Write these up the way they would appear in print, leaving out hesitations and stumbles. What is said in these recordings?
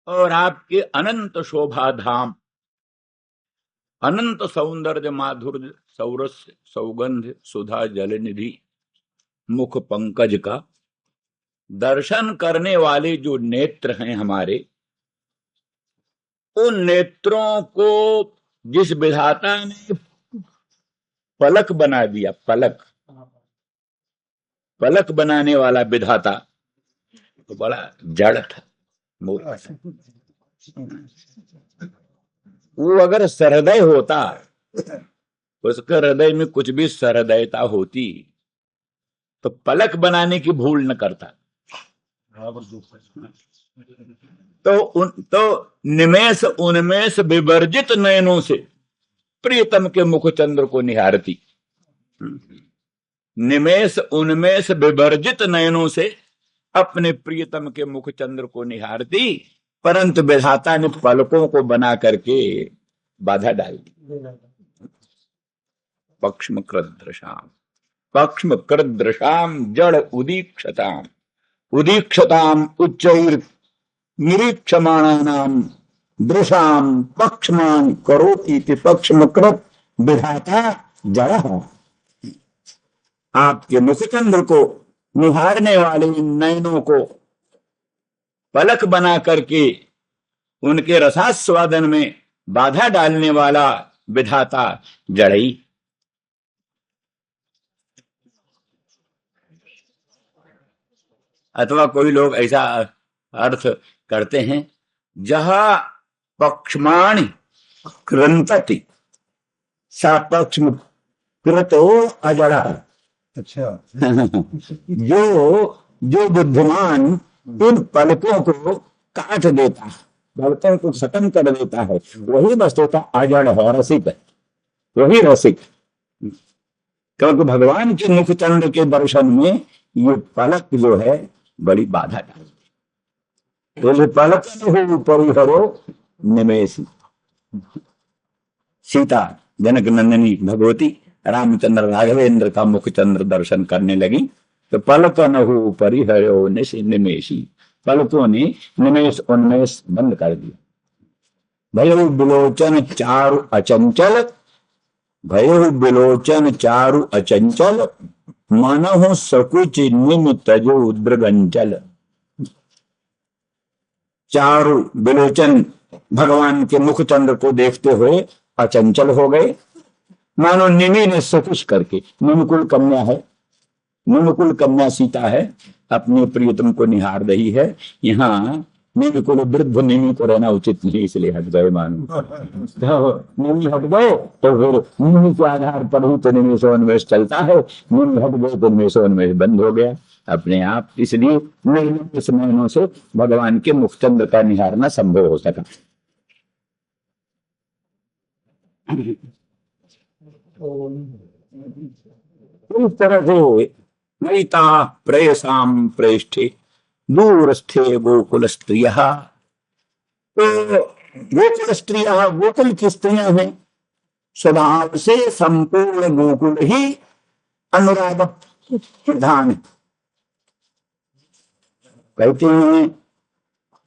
और आपके अनंत शोभा धाम, अनंत सौंदर्य माधुर्य सौरस्य सौगंध सुधा जलनिधि मुख पंकज का दर्शन करने वाले जो नेत्र हैं हमारे, उन नेत्रों को जिस विधाता ने पलक बना दिया, पलक बनाने वाला विधाता तो बड़ा जड़ था, वो अगर सहृदय होता, उसके हृदय में कुछ भी सहृदयता होती तो पलक बनाने की भूल न करता। तो निमेष उन्मेष विवर्जित नयनों से प्रियतम के मुख चंद्र को निहारती, निमेष उन्मेष विवर्जित नयनों से अपने प्रियतम के मुख चंद्र को निहारती, परंतु विधाता ने पलकों को बना करके बाधा डाल दी। पक्ष्म कृदृशाम जड़ उदीक्षताम उदीक्षताम उच्चैर निरीक्षमाणानाम दृशाम पक्षमान करोति पक्षमकृत विधाता जड़। आपके मुखचंद्र को निहारने वाले नयनों को पलक बना करके उनके रसास्वादन में बाधा डालने वाला विधाता जड़ई। अथवा कोई लोग ऐसा अर्थ करते हैं, जहां पक्षमाणि कृंतति सा पक्ष्म कृतो अजड़ा। अच्छा। जो बुद्धिमान इन पलकों को काट देता है, पलकों को खत्म कर देता है, वही वस्तुतः अजड़ है, रसिक है, वही रसिक। क्योंकि भगवान के मुख चंद्र के दर्शन में ये पलक जो है बड़ी बाधा डालती। बोले पलक हो परिहरो निमेषी। सीता जनक नंदिनी भगवती रामचंद्र राघवेंद्र का मुख चंद्र दर्शन करने लगी तो पलक न हो परिहरो निमेषी, पलकों ने निमेष उन्मेष बंद कर दिया। भयो बिलोचन चारु अचंचल, भयो बिलोचन चारु अचंचल, मानहो सकुच निम तजो दृगंचल। चारु बिलोचन भगवान के मुख चंद्र को देखते हुए अचंचल हो गए, मानो निमि ने सकुच करके, निमकुल कन्या है, निमकुल कन्या सीता है, अपने प्रियतम को निहार रही है। यहाँ निमकुल वृद्ध निमि को रहना उचित नहीं, इसलिए हट गए मानो। निमि हट गए तो फिर निमि के आधार पर ही तो निमेषोन्मेष चलता है, निमि हट गए तो निमेषोन्मेष बंद हो गया अपने आप। इसलिए नयनों से भगवान के मुखचंद्र का निहारना संभव हो सका। इस तरह से नैता प्रेयसाम प्रेष्ठे दूरस्थे गोकुल स्त्रियः। तो गोकुल स्त्रियः, गोकुल की स्त्रियां हैं, स्वभाव से संपूर्ण गोकुल ही अनुराग प्रधान। कहते हैं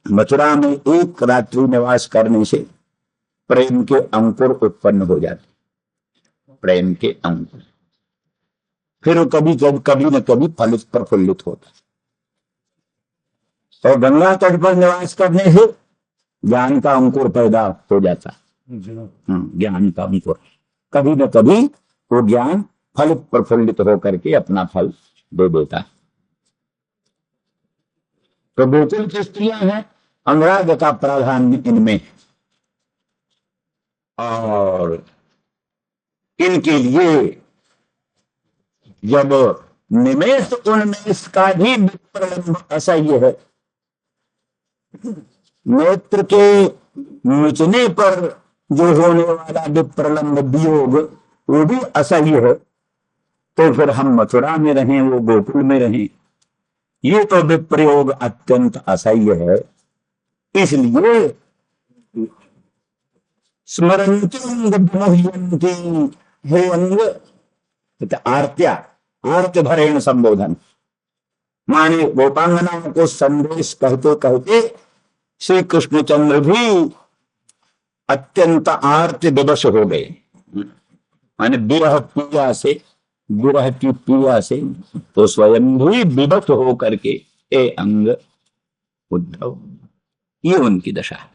मथुरा में एक रात्रि निवास करने से प्रेम के अंकुर उत्पन्न हो जाते, प्रेम के अंकुर, फिर वो कभी न कभी फलित प्रफुल्लित होता। और गंगा तट पर निवास करने से ज्ञान का अंकुर पैदा हो जाता। ज्ञान का अंकुर कभी न कभी वो ज्ञान फलित प्रफुल्लित होकर के अपना फल दे देता है। तो गोकुल की स्त्रियां हैं, अनुराग का प्राधान्य इनमें, और इनके लिए जब निमेष उन्मेष का भी विप्रलंब असह्य है, नेत्र के मिचने पर जो होने वाला विप्रलंब वियोग वो भी असह्य है, तो फिर हम मथुरा में रहें, वो गोकुल में रहें, ये तो विप्रयोग अत्यंत असह्य है। इसलिए स्मरन्ति हे अंग आर्त्या, आर्त भरेण संबोधन, माने गोपांगनाओं को संदेश कहते कहते श्री कृष्णचंद्र भी अत्यंत आर्त विवश हो गए, माने विरह की पीड़ा से तो स्वयं भी विवश हो करके ए अंग उद्धव, ये उनकी दशा है।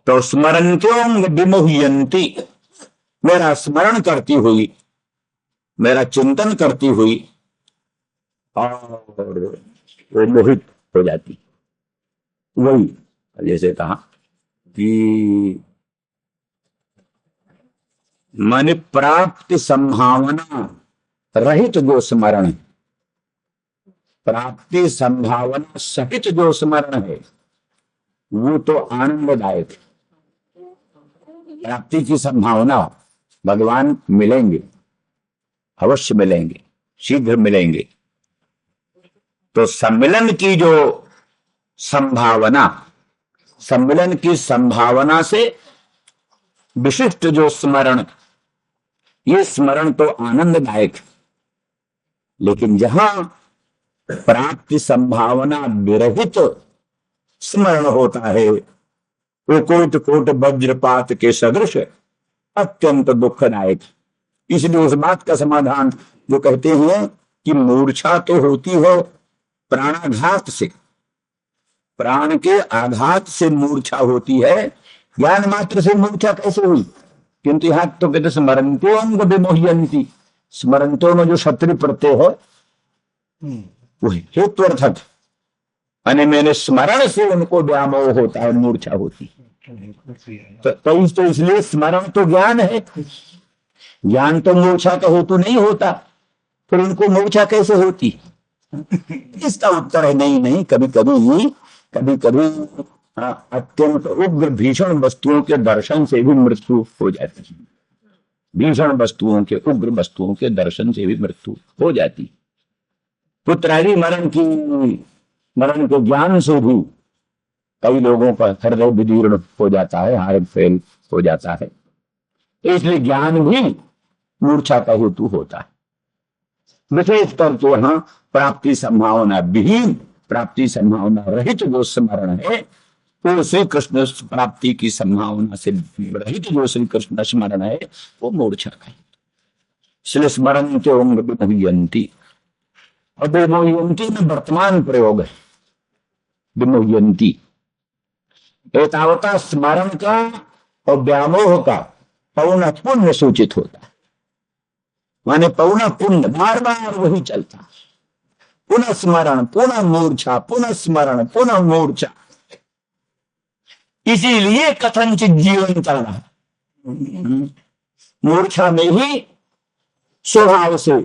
तो स्मरंत्योंग विमुह्यंती, मेरा स्मरण करती हुई, मेरा चिंतन करती हुई और वो मोहित हो जाती। वही जैसे कहा कि मन प्राप्ति संभावना रहित जो स्मरण, प्राप्ति संभावना सहित जो स्मरण है वो तो आनंददायक है। प्राप्ति की संभावना, भगवान मिलेंगे, अवश्य मिलेंगे, शीघ्र मिलेंगे, तो सम्मिलन की जो संभावना, सम्मिलन की संभावना से विशिष्ट जो स्मरण, ये स्मरण तो आनंददायक है। लेकिन जहां प्राप्ति संभावना विरहित स्मरण होता है वो कोट कोट वज्रपात के सदृश अत्यंत दुखदायक। इसलिए उस बात का समाधान जो कहते हैं कि मूर्छा तो होती है प्राणाघात से, प्राण के आघात से मूर्छा होती है, ज्ञान मात्र से मूर्छा कैसे हुई? किंतु यहां तो कहते स्मरंतो अंग विमोह्यंती, स्मरंतो में जो क्षत्रिय प्रत्यय है वो हेत्वर्थक, यानी मैंने स्मरण से उनको व्यामोह होता है, मूर्छा होती। तो इसलिए स्मरण तो ज्ञान है, ज्ञान तो मूर्छा का हेतु नहीं होता, फिर उनको मूर्छा कैसे होती? इसका उत्तर है नहीं नहीं, कभी कभी अत्यंत उग्र भीषण वस्तुओं के दर्शन से भी मृत्यु हो जाती है। भीषण वस्तुओं के, उग्र वस्तुओं के दर्शन से भी मृत्यु हो जाती। पुत्रादि मरण के ज्ञान से भी कई लोगों का हृदय विदीर्ण हो जाता है, हार्ट फेल हो जाता है। इसलिए ज्ञान भी मूर्छा का हेतु होता है। विशेष करके यहाँ प्राप्ति संभावना विहीन, प्राप्ति संभावना रहित जो स्मरण है वो श्री कृष्ण प्राप्ति की संभावना से रहित जो श्री कृष्ण स्मरण है वो मूर्छा का। इसलिए स्मरण के उम्र विमुह्यंती, और विमुह्यंती में वर्तमान प्रयोग है। विमुह्यंती एतावता स्मरण का और व्यामोह का पौन पुण्य सूचित होता है, माने पौन पुण्य बार बार वही चलता, पुनः स्मरण पुनः मूर्छा, पुनः स्मरण पुनः मूर्छा। इसीलिए कथनचित जीवन चल रहा है। मूर्छा में ही स्वभाव से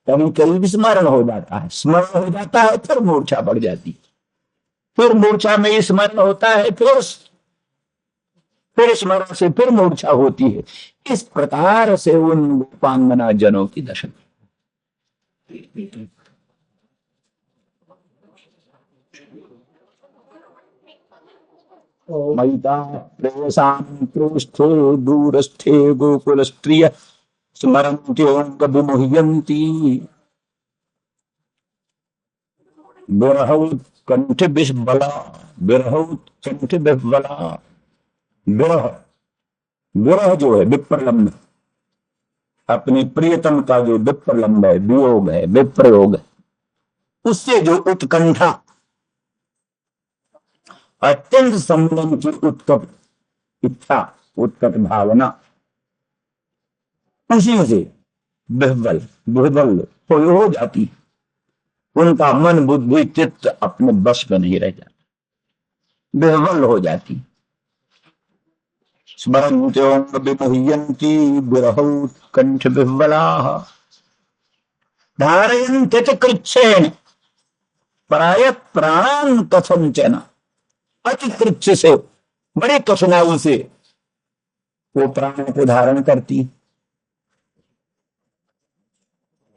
कभी कभी स्मरण हो जाता है, स्मरण हो जाता है फिर मूर्छा बढ़ जाती है, फिर मूर्छा में ही स्मरण होता है, फिर स्मरण से फिर मूर्छा होती है। इस प्रकार से उन गोपांगना जनों की दशा। महिता प्रेयसां प्रोष्ठे दूरस्थे गोकुल स्त्रिय स्मरन्त्योऽङ्ग विमुह्यन्ति विरहौत्कण्ठ विह्वला, विरहौत्कण्ठ विह्वला। विरह जो है विप्रलंब, अपने प्रियतम का जो विप्रलंब है, वियोग है, विप्रयोग है, उससे जो उत्कंठा, अत्यंत सम्मिलन की उत्कट इच्छा, उत्कट भावना, उसी से विह्वल हो जाती। उनका मन बुद्धि चित्त अपने बस में नहीं रह जाता, विह्वल हो जाती। स्मरन्त्योऽङ्ग विमुह्यन्ति विरहौत्कण्ठ विह्वलाः धारयन्ति च कृच्छेन प्राय प्राणान् कथंचन। अति कृच्छ से, बड़े कठिनाई से वो प्राणों को धारण करती,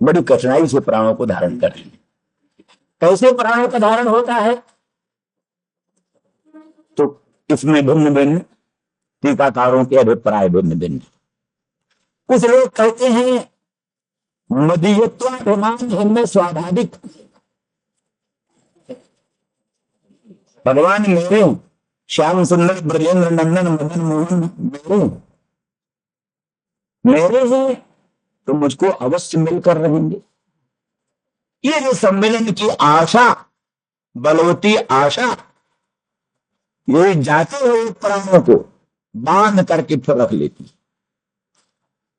बड़ी कठिनाई से प्राणों को धारण करती। कैसे प्राणों का धारण होता है? तो इसमें भिन्न भिन्न टीकाकारों के अभिप्राय भिन्न भिन्न। कुछ लोग कहते हैं मदीयत्वाभिमान इनमें स्वाभाविक, भगवान मेरे, श्याम सुंदर ब्रजेंद्र नंदन मदन मोहन मेरे मेरे हैं, तो मुझको अवश्य मिलकर रहेंगे। ये जो सम्मेलन की आशा, बलवती आशा, यही जाते हुए प्राणों को बांध करके फिर रख लेती।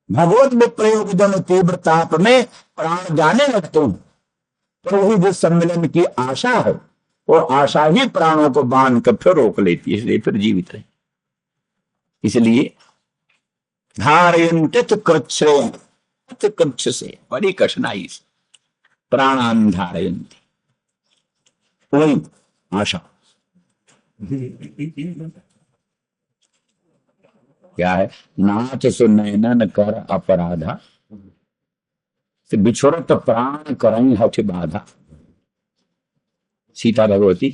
भगवत में प्रयोग जन तीव्र ताप में प्राण जाने लगते हैं, तो वही जो सम्मेलन की आशा है, वो आशा ही प्राणों को बांध कर फिर रोक लेती है, इसलिए फिर जीवित रहे। इसलिए धारयंतित कृच्छ कृच्छ से बड़ी कठिनाई से प्राणान धारयंती, वही आशा। क्या है? नाच सुनैनन कर अपराधा, बिछुड़त प्राण करई हठ बाधा। सीता भगवती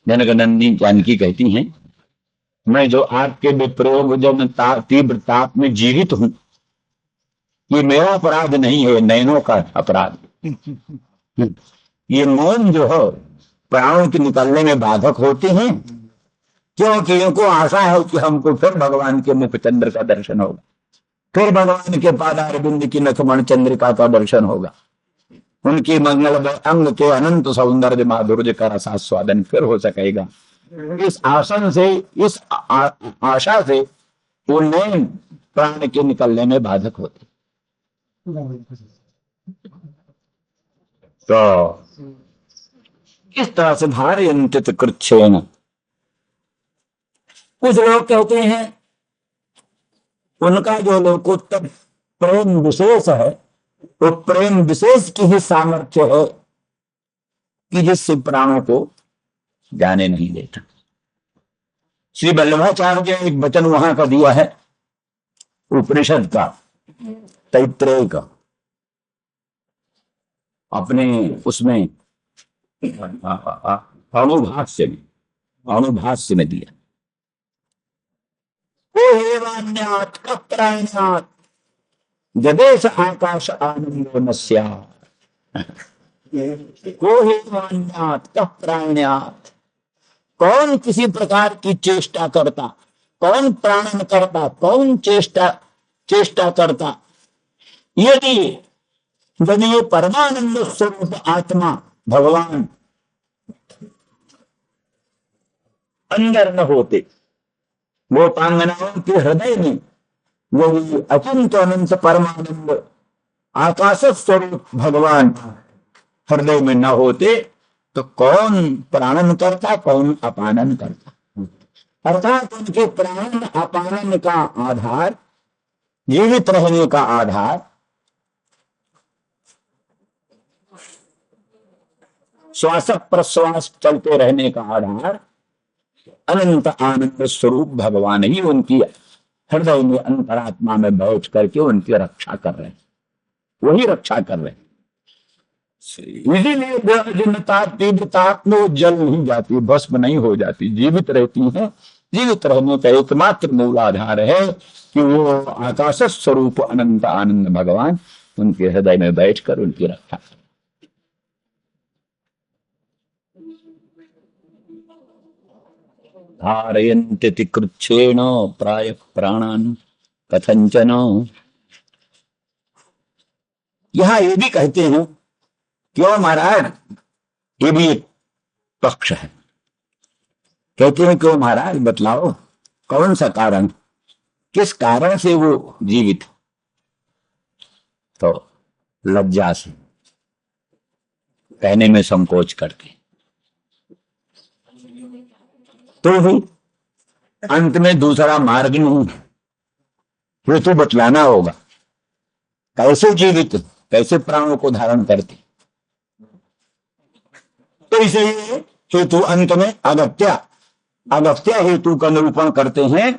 जनक नंदिनी जानकी कहती हैं, मैं जो आपके विप्रयोग जन तीव्र ताप में जीवित हूं, ये मेरा अपराध नहीं है, नैनों का अपराध। ये मौन जो है प्राणों के निकलने में बाधक होते हैं, क्योंकि इनको आशा है कि हमको फिर भगवान के मुख चंद्र का दर्शन होगा, फिर भगवान के पादार बिंद की नखमण चंद्रिका का दर्शन होगा, उनकी मंगल अंग के अनंत सौंदर्य माधुर्य का रसास्वादन फिर हो सकेगा। इस आसन से, इस आशा से वो नए प्राण के निकलने में बाधक होते। तो इस तरह से धारयंतित कृच्छेन। कुछ लोग कहते हैं उनका जो लोकोत्तर प्रेम विशेष है, वो प्रेम विशेष की ही सामर्थ्य है कि जिससे प्राणों को जाने नहीं देता। श्री वल्लभाचार्य एक वचन वहां का दिया है उपनिषद का, तैत्रेय का, अपने उसमें अणुभाष्य में दिया। हेवान्यात् कप्रायणात् जदेश आकाश आनंदो न स्यात्। को हेवान्यात् कप्रायणात्, कौन किसी प्रकार की चेष्टा करता, कौन प्राणन करता, कौन चेष्टा करता, यदि ये परमानंद स्वरूप आत्मा भगवान अंदर न होते, वो पांगनाओं के हृदय में वही अचिंत अनंत परमानंद आकाश स्वरूप भगवान हृदय में न होते, तो कौन प्राणन करता, कौन अपानन करता। अर्थात उनके प्राणन अपानन का आधार, जीवित रहने का आधार श्वास प्रश्वास चलते रहने का आधार अनंत आनंद स्वरूप भगवान ही उनकी हृदय में अंतरात्मा में बैठ करके उनकी रक्षा कर रहे हैं, वही रक्षा कर रहे हैं। इसीलिए तीव्रता में वो जल नहीं जाती, भस्म नहीं हो जाती, जीवित रहती है। जीवित रहने का एकमात्र मूल आधार है कि वो आकाश स्वरूप अनंत आनंद भगवान उनके हृदय में बैठकर उनकी रक्षा कर। धारयन्ति कृच्छेन प्राय प्राणान कथंचन। यहां ये भी कहते हैं, क्यों महाराज, ये भी एक पक्ष है। कहते हैं क्यों महाराज, बतलाओ कौन सा कारण, किस कारण से वो जीवित। तो लज्जा से, कहने में संकोच करके, तो भी अंत में दूसरा मार्ग नहीं, ये तो बतलाना होगा कैसे जीवित, कैसे प्राणों को धारण करते। तो इसलिए हेतु अंत में अगत्या हेतु का निरूपण करते हैं।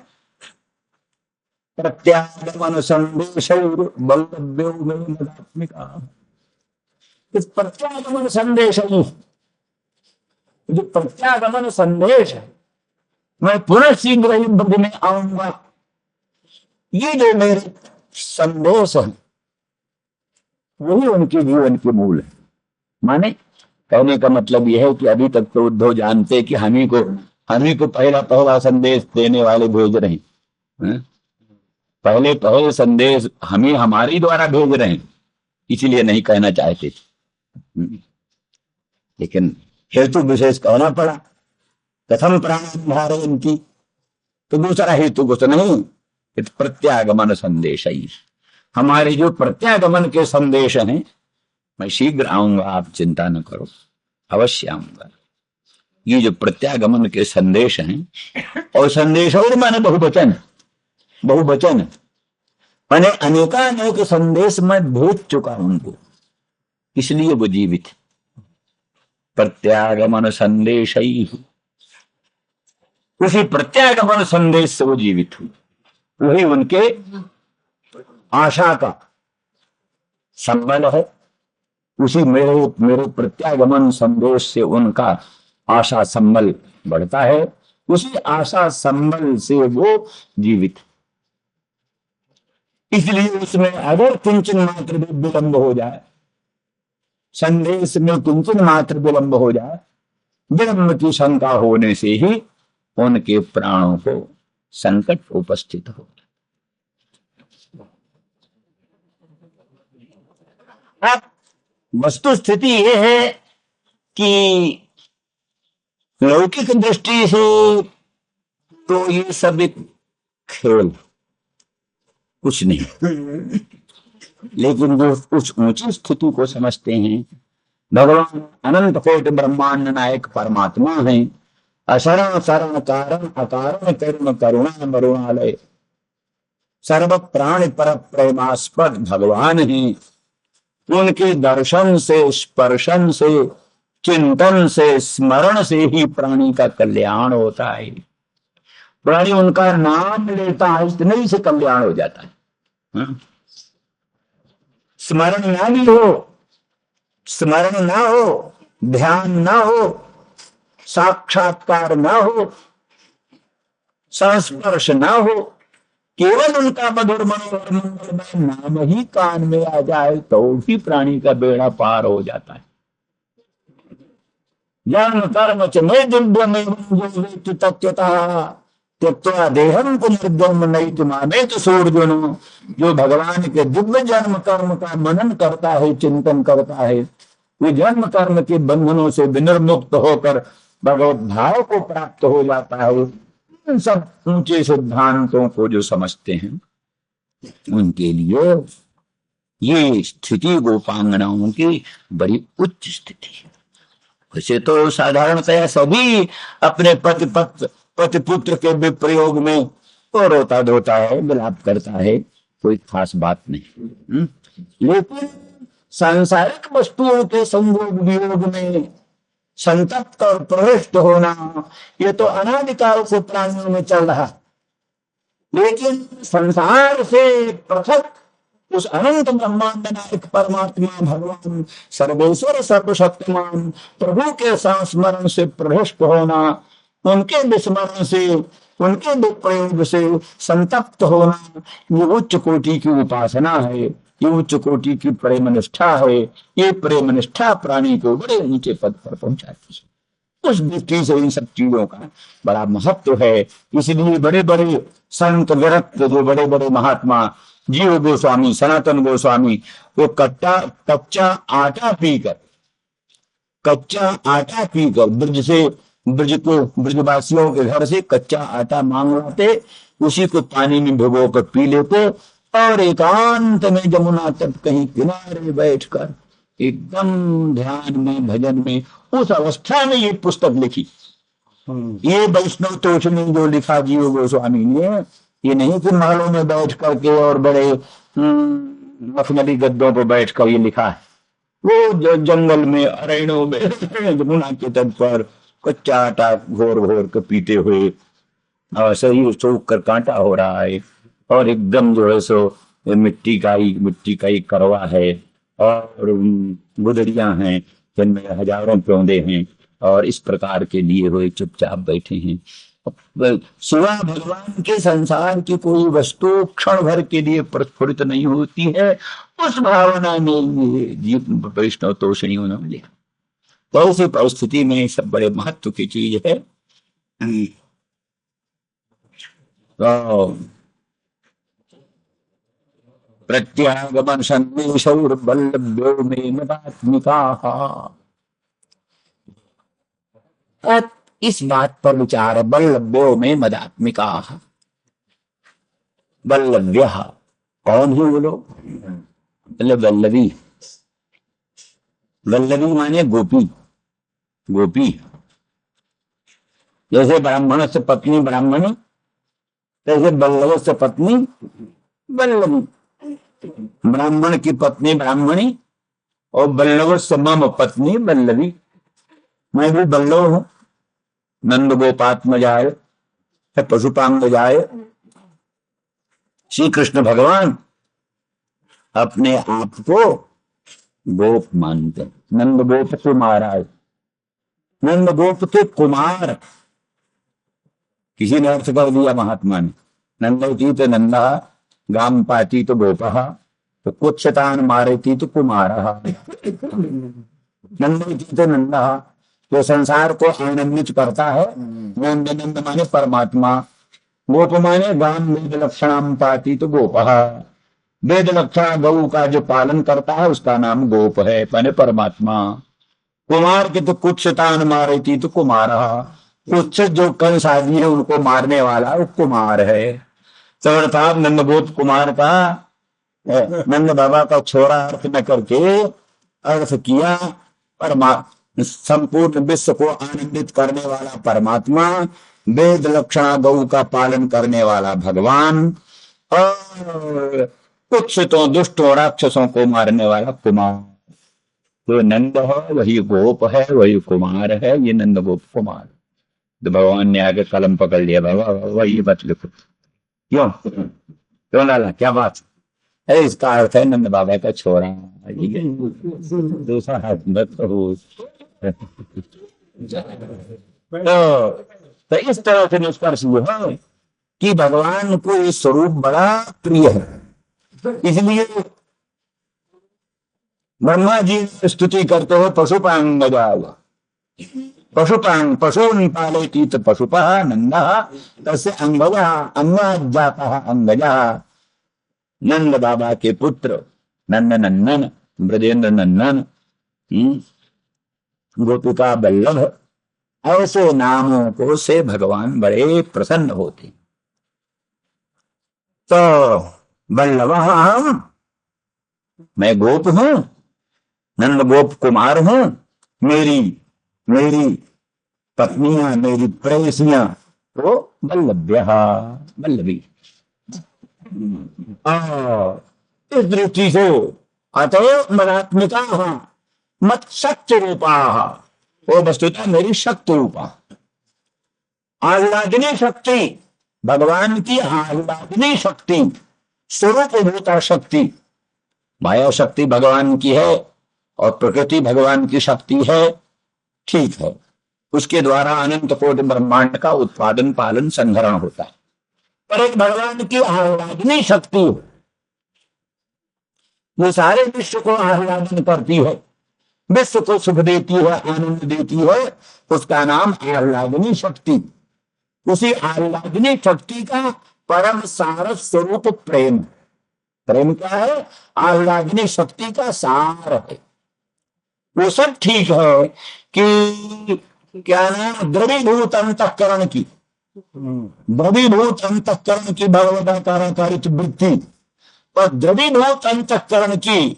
प्रत्यागमन संदेश बल्लभ्यो में मदात्मिका। इस प्रत्यागमन संदेश, जो प्रत्यागमन संदेश है, मैं पुनः शीघ्र ही ब्रज में आऊंगा, ये जो मेरे संदेश है वही उनके जीवन के मूल है। माने कहने का मतलब यह है कि अभी तक तो उद्धव जानते कि हम ही को पहला पहला संदेश देने वाले भेज रहे हैं। पहले पहले संदेश हम ही हमारी द्वारा भेज रहे हैं, इसीलिए नहीं कहना चाहते थे। लेकिन हेतु विशेष कहना पड़ा, कथम प्राण धारे इनकी, तो दूसरा हेतु कुछ नहीं, प्रत्यागमन संदेश ही। हमारे जो प्रत्यागमन के संदेश हैं, मैं शीघ्र आऊंगा, आप चिंता न करो, अवश्य आऊंगा। ये जो प्रत्यागमन के संदेश हैं, और संदेश और माने बहुवचन, बहुवचन माने अनेकानेक संदेश मैं भेज चुका उनको, इसलिए वो जीवित। प्रत्यागमन संदेश ही, उसी प्रत्यागमन संदेश से वो जीवित हुई, वही उनके आशा का संबल है। उसी मेरे प्रत्यागमन संदेश से उनका आशा संबल बढ़ता है, उसी आशा संबल से वो जीवित। इसलिए उसमें अगर किंचन मात्र भी विलंब हो जाए, संदेश में किंचन मात्र विलंब हो जाए, विलंब की शंका होने से ही उनके प्राणों को संकट उपस्थित हो। अब वस्तु स्थिति यह है कि लौकिक दृष्टि से तो ये सब एक खेल, कुछ नहीं। लेकिन जो उस ऊंची स्थिति को समझते हैं, भगवान अनंत कोटि ब्रह्मांड नायक परमात्मा है, अशरण शरण कारण अकारण करुण करुणा मरुणालय, सर्व प्राणी पर प्रेमास्पद भगवान है। उनके दर्शन से, स्पर्शन से, चिंतन से, स्मरण से ही प्राणी का कल्याण होता है। प्राणी उनका नाम लेता है, इतने ही से कल्याण हो जाता है। स्मरण ना भी हो, स्मरण ना हो, ध्यान ना हो, साक्षात्कार ना हो, संस्पर्श ना हो, केवल उनका मधुर मनोहर मंगलमय नाम ही कान में आ जाए तो भी प्राणी का बेड़ा पार हो जाता है। ज्ञान कर्म च मे दिव्यमेव तत्वतः त्यक्त्वा देहं पुनर्जन्म नैति मामेत सूर्जुनो। जो भगवान के दिव्य जन्म कर्म का मनन करता है, चिंतन करता है, वो जन्म कर्म के बंधनों से विनिर्मुक्त होकर भगवत भाव को प्राप्त हो जाता है। इन सब ऊंचे सिद्धांतों को जो समझते हैं, उनके लिए ये स्थिति गोपांगनाओं की बड़ी उच्च स्थिति है। वैसे तो साधारणतया सभी अपने पति पुत्र के विप्रयोग में तो रोता धोता है, विलाप करता है, कोई खास बात नहीं। लेकिन सांसारिक वस्तुओं के संयोग वियोग में संतप्त और प्रविष्ट होना, ये तो अनादिकाल से प्राणियों में चल रहा। लेकिन संसार से पृथक उस अनंत ब्रह्मांड नायक परमात्मा भगवान सर्वेश्वर सर्वशक्तिमान प्रभु के संस्मरण से प्रविष्ट होना, उनके विस्मरण से, उनके विप्रयोग से संतप्त होना, ये उच्च कोटि की उपासना है, ये उच्च कोटि की प्रेम निष्ठा है। ये प्रेम निष्ठा प्राणी को बड़े ऊंचे पद पर पहुंचाती है। उस दृष्टि से इन सब चीजों का बड़ा महत्व है। इसलिए बड़े बड़े संत विरक्त, जो बड़े बड़े महात्मा, जीव गोस्वामी, सनातन गोस्वामी, वो कच्चा आटा पीकर ब्रजवासियों के घर से कच्चा आटा मांग लाते, उसी को पानी में भिगो कर पी लेते, और एकांत में जमुना तट कहीं किनारे बैठकर एकदम ध्यान में, भजन में, उस अवस्था में ये पुस्तक लिखी। ये वैष्णव तोषणी जो लिखा जीव गोस्वामी ने, ये नहीं कि महलों में बैठ करके और बड़े मखमली गद्दों पर बैठ कर ये लिखा है। वो जंगल में, अरण्यों में, जमुना के तट पर कच्चा आटा घोर घोर कर पीते हुए, और शरीर सूख कर कांटा हो रहा है, और एकदम जो है सो मिट्टी का ही करवा है, और गुदड़ियां हैं जिनमें हजारों प्योंदे हैं, और इस प्रकार के लिए हुए चुपचाप बैठे हैं। सिवा भगवान के संसार की कोई वस्तु क्षण भर के लिए प्रस्फुरित नहीं होती है। उस भावना में जीव वैष्णव तोषणी उन्होंने लिखा। तो ऐसी परिस्थिति में सब बड़े महत्व की चीज है। तो प्रत्यागमन सन्निशौर्बल्लभ्यो मे मदात्मिकाः। इस बात पर विचार है, बल्लभ्यो में मदात्मिका। बल्लभ्य कौन है वो लोग? मतलब वल्लभी, वल्लभी माने गोपी, गोपी। जैसे ब्राह्मण से पत्नी ब्राह्मणी, जैसे बल्लभ से पत्नी बल्लभी। ब्राह्मण की पत्नी ब्राह्मणी और बल्लभ से मम पत्नी बल्लभी। मैं भी बल्लभ हूं। नंद गोपात्म जाए, पशुपांग जाए। श्री कृष्ण भगवान अपने आप को गोप मानते हैं। नंद गोप कुमार, नंद गोप के कुमार किसी ने अर्थ कर दिया महात्मा ने। नंदोती तो नंदा, गाम पाती तो गोपः, तो कुत्सतान मारेती तो कुमारः। नंदोती तो नंदा जो संसार को आनंदित करता है। नंद, नंद माने परमात्मा। गोप माने गाम वेद लक्षणाम पाती तो गोपः। वेद लक्षण गौ का जो पालन करता है उसका नाम गोप है, माने परमात्मा। कुमार के तो कुत्सतान मारेती तो कुमारः। कुत्स जो कंस आदि है उनको मारने वाला वो कुमार है। तो अर्थात नंद गोप कुमार का, नंद बाबा का छोरा अर्थ न करके अर्थ किया संपूर्ण विश्व को आनंदित करने वाला परमात्मा, वेद लक्षणा गौ का पालन करने वाला भगवान, और कुत्सितों दुष्टों राक्षसों को मारने वाला कुमार। जो नंद है वही गोप है, वही कुमार है। ये नंद गोप कुमार। तो भगवान ने आगे कलम पकड़ लिया, बाबा वही मत लिखो। क्यों क्यों लाला, क्या बात है? इसका अर्थ है नंद बाबा का छोरा। दूसरा हाथ मत हो। तो इस तरह से निष्कर्ष ये है कि भगवान को ये स्वरूप बड़ा प्रिय है। इसलिए ब्रह्मा जी स्तुति करते हो पशुपांग जाओ। पशुपांग पशून पालयति तो पशुपः नंदः तस्य अंगजः अन्वाजातः अंगजः। नंद बाबा के पुत्र नंदनंदन, ब्रजेंद्र नंदन, गोपिका बल्लभ, ऐसे नामों को से भगवान बड़े प्रसन्न होते। तो बल्लभः हम, मैं गोप हूं, नंद गोप कुमार हूं। मेरी मेरी पत्नियां, मेरी प्रेयसियां तो बल्लभ्यः, बल्लभी। इस दृष्टि से अतएव मदात्मिका मत शक्ति रूपा, वो वस्तुतः मेरी शक्ति रूपा। आह्लादनी शक्ति, भगवान की आह्लादनी शक्ति, स्वरूप भूता शक्ति। माया शक्ति भगवान की है और प्रकृति भगवान की शक्ति है, ठीक है। उसके द्वारा अनंत कोटि ब्रह्मांड का उत्पादन पालन संग्रहण होता है। पर एक भगवान की आह्लादनी शक्ति वो सारे विश्व को आह्लादन करती है, विश्व को सुख देती है, आनंद देती है, उसका नाम आह्लादनी शक्ति। उसी आह्लादनी शक्ति का परम सार स्वरूप प्रेम। प्रेम क्या है? आह्लादनी शक्ति का सार है। वो सब ठीक है कि क्या नाम द्रवीभूत अंतःकरण की, द्रवीभूत अंतःकरण की भगवदाकारित वृत्ति, पर द्रवीभूत अंतःकरण की,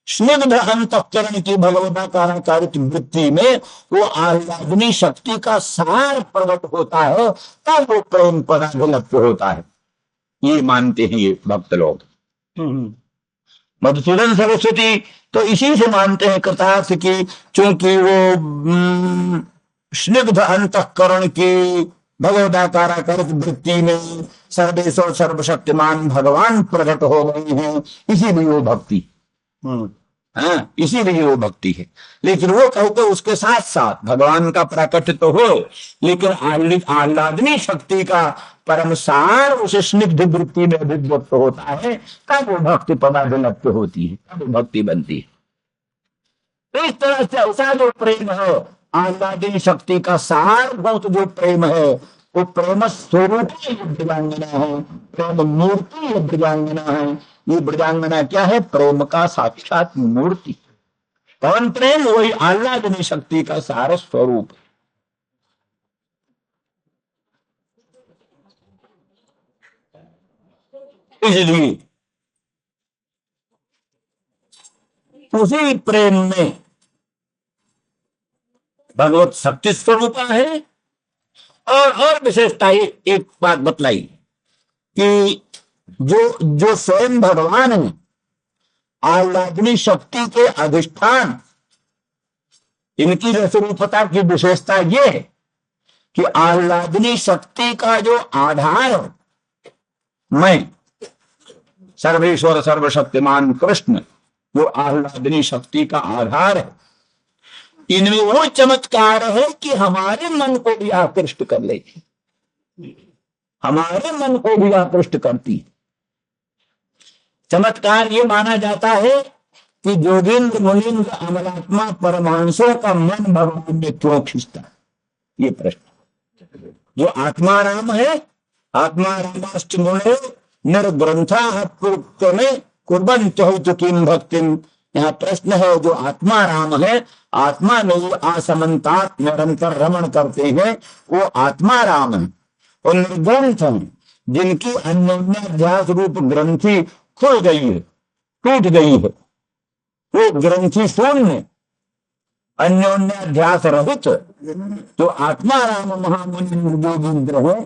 स्निग्ध अंतःकरण की भगवदाकारित वृत्ति में वो आह्लादनी शक्ति का सार प्रकट होता है, तब वो प्रेम पदाभिलप्त होता है। ये मानते हैं ये भक्त लोग। मधुसूदन सरस्वती तो इसी से मानते हैं कृतार्थ की, क्योंकि वो स्निग्ध अंतःकरण की भगवदाकारित वृत्ति में सर्वेश्वर सर्वशक्तिमान भगवान प्रकट हो गए हैं, इसीलिए वो भक्ति। हाँ, इसीलिए वो भक्ति है। लेकिन वो कहते उसके साथ साथ भगवान का प्राकट्य तो हो, लेकिन आह्लादनी शक्ति का परम सार उस स्निग्ध वृत्ति में अभिव्यक्त होता है, तब वो भक्ति पदाभिलप्त होती है, तब वो भक्ति बनती है। इस तरह से ऐसा जो प्रेम है, आह्लादनी शक्ति का सारभूत जो प्रेम है, वो प्रेम स्वरूप ही ब्रजांगना है, प्रेम मूर्ति ही ब्रजांगना है। ये ब्रजांगना क्या है? प्रेम का साक्षात मूर्ति। कौन प्रेम? वही आह्लादनी शक्ति का सार स्वरूप। इसलिए उसी प्रेम में भगवत शक्ति स्वरूप है। और विशेषता एक बात बतलाई कि जो जो स्वयं भगवान है, आह्लादनी शक्ति के अधिष्ठान, इनकी रसरूपता की विशेषता ये है कि आह्लादनी शक्ति का जो आधार मैं, सर्वेश्वर सर्वशक्तिमान कृष्ण, जो आह्लादनी शक्ति का आधार है, इनमें वो चमत्कार है कि हमारे मन को भी आकृष्ट कर लेती, हमारे मन को भी आकृष्ट करती। चमत्कार ये माना जाता है कि जोगींद्र मुनीन्द्र अमलात्मा परमहंसों का मन भगवान में क्यों खींचता? ये प्रश्न। जो आत्मा राम है, आत्मा रामाश्च मुने निर्ग्रंथा कुर्बन्त किम भक्तिम। यहाँ प्रश्न है, जो आत्मा राम है, आत्मा में असमन्तात निरंतर रमण करते हैं, वो आत्मा राम है। और निर्ग्रंथ है, जिनकी अन्योन्याध्यास रूप ग्रंथि खुल गई है, टूट गई है, वो ग्रंथि शून्य, अन्योन्याध्यास रहित जो आत्मा राम महामुनि जोगींद्र है,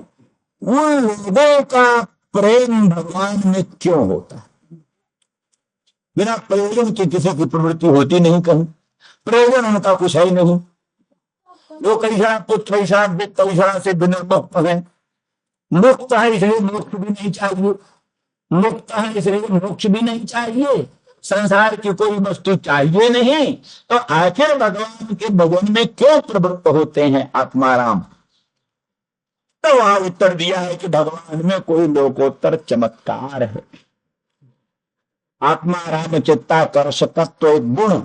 उन लोगों का प्रेम भगवान में क्यों होता है? बिना प्रयोजन की किसी की प्रवृत्ति होती नहीं, कहीं प्रयोजन उनका कुछ है ही नहीं। जो कैसा पुत्र ऐसा वित्त ऐसा से विनिर्मुक्त है, मुक्त है इसलिए मोक्ष भी नहीं चाहिए, मुक्त है इसलिए मोक्ष भी नहीं चाहिए, संसार की कोई वस्तु चाहिए नहीं, तो आखिर भगवान के भवन में क्यों प्रवृत्त होते हैं आत्माराम? तो वहां उत्तर दिया है कि भगवान में कोई लोकोत्तर चमत्कार है। आत्मा राम चित्ताकर्षकत्व एक गुण,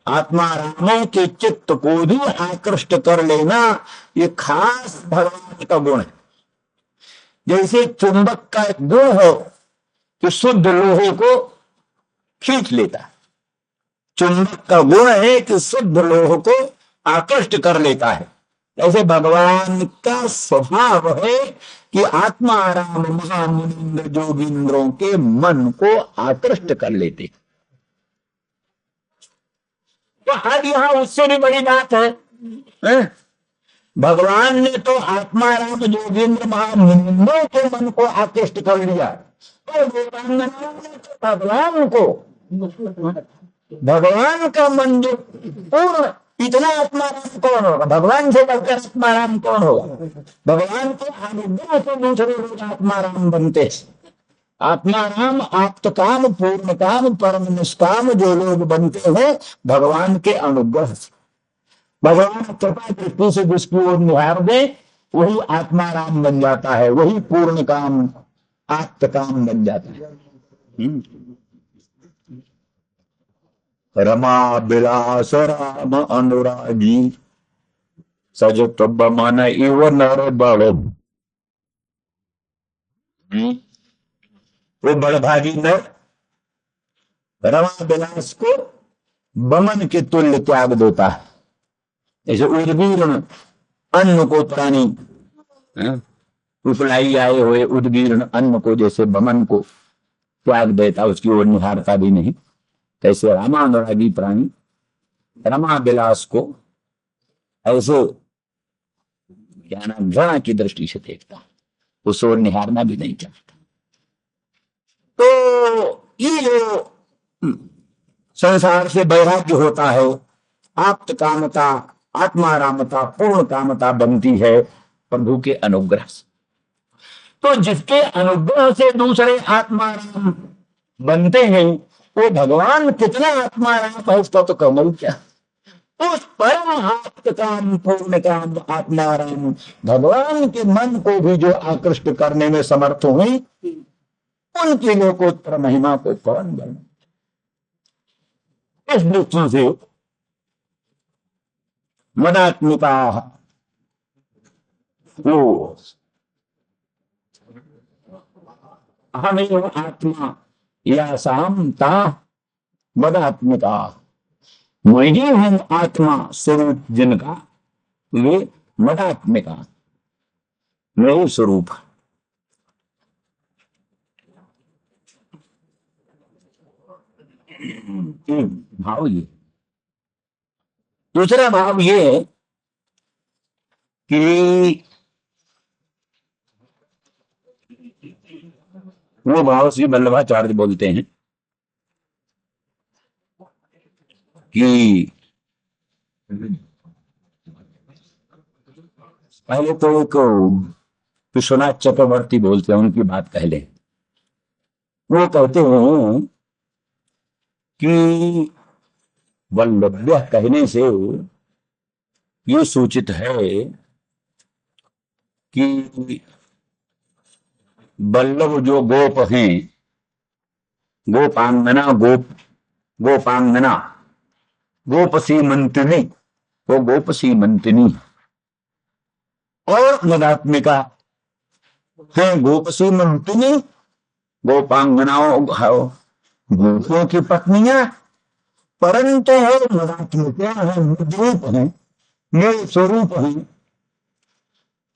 आत्मा रामों के चित्त को भी आकृष्ट कर लेना, ये खास भगवान का गुण है। जैसे चुंबक का एक गुण हो कि शुद्ध लोहे को खींच लेता है, चुंबक का गुण है कि शुद्ध लोह को आकृष्ट कर लेता है। ऐसे भगवान का स्वभाव है कि आत्मा राम महामुनिन्द्र जोगींद्रों के मन को आकृष्ट कर लेते। तो आज यहां उससे भी बड़ी बात है, भगवान ने तो आत्मा राम जोगींद्र महामुनिन्द्रों के मन को आकृष्ट कर लिया, तो भगवान को, भगवान का मन जो पूर्ण, इतना आत्माराम कौन होगा? भगवान से बढ़कर आत्माराम कौन होगा? भगवान के अनुग्रह से दूसरे लोग आत्माराम बनते। आत्माराम आप्त काम, पूर्ण काम, परम निष्काम जो लोग बनते हैं भगवान के अनुग्रह से, भगवान कृपा दृष्टि से जिसकी ओर निहार दे, वही आत्माराम बन जाता है, वही पूर्ण काम आप्त काम बन जाता है। रमा बिलास राम अनुरागी सज बमन इव नर बड़। वो बड़भागी नर रमा बिलास को बमन के तुल्य त्याग देता है। जैसे उद्गीर्ण अन्न को प्राणी, उपलाई आए हुए उद्गीर्ण अन्न को जैसे बमन को त्याग देता, उसकी ओर निहारता भी नहीं, कैसे रामानुरागी प्राणी रमा विलास को ऐसे क्या नाम घृणा की दृष्टि से देखता, उस ओर निहारना भी नहीं चाहता। तो ये जो संसार से वैराग्य होता है, आप्त कामता, आत्मारामता, पूर्ण कामता बनती है प्रभु के अनुग्रह से। तो जिसके अनुग्रह से दूसरे आत्माराम बनते हैं, वो भगवान कितना आत्माराम है उसका तो कमल क्या। उस परम आप्त काम, पूर्ण काम, आत्माराम भगवान के मन को भी जो आकृष्ट करने में समर्थ हुई, उनकी लोकोत्तर महिमा को कौन बने। इस दृष्टि से मदात्मिका वो अहमेव आत्मा या सामता मदात्मिका, मैं ही हूं आत्मा स्वरूप जिनका, वे मदात्मिका, मेरे स्वरूप। भाव ये। दूसरा भाव ये कि वो भाव श्री वल्लभाचार्य बोलते हैं कि पहले तो एक विश्वनाथ चक्रवर्ती बोलते हैं, उनकी बात कह लें। वो कहते हैं कि वल्लभ्य कहने से ये सूचित है कि वल्लभ जो गोप हैं, गोपांगना, गोपांगना, गोपसी मंत्रिनी, वो गोपसी मंत्रिनी और मदात्मिका है। गोपसी मंत्रिनी गोपांगनाओं गोपों की पत्नियां, परंतु मदात्मिका है, रूप है, मेरे स्वरूप है,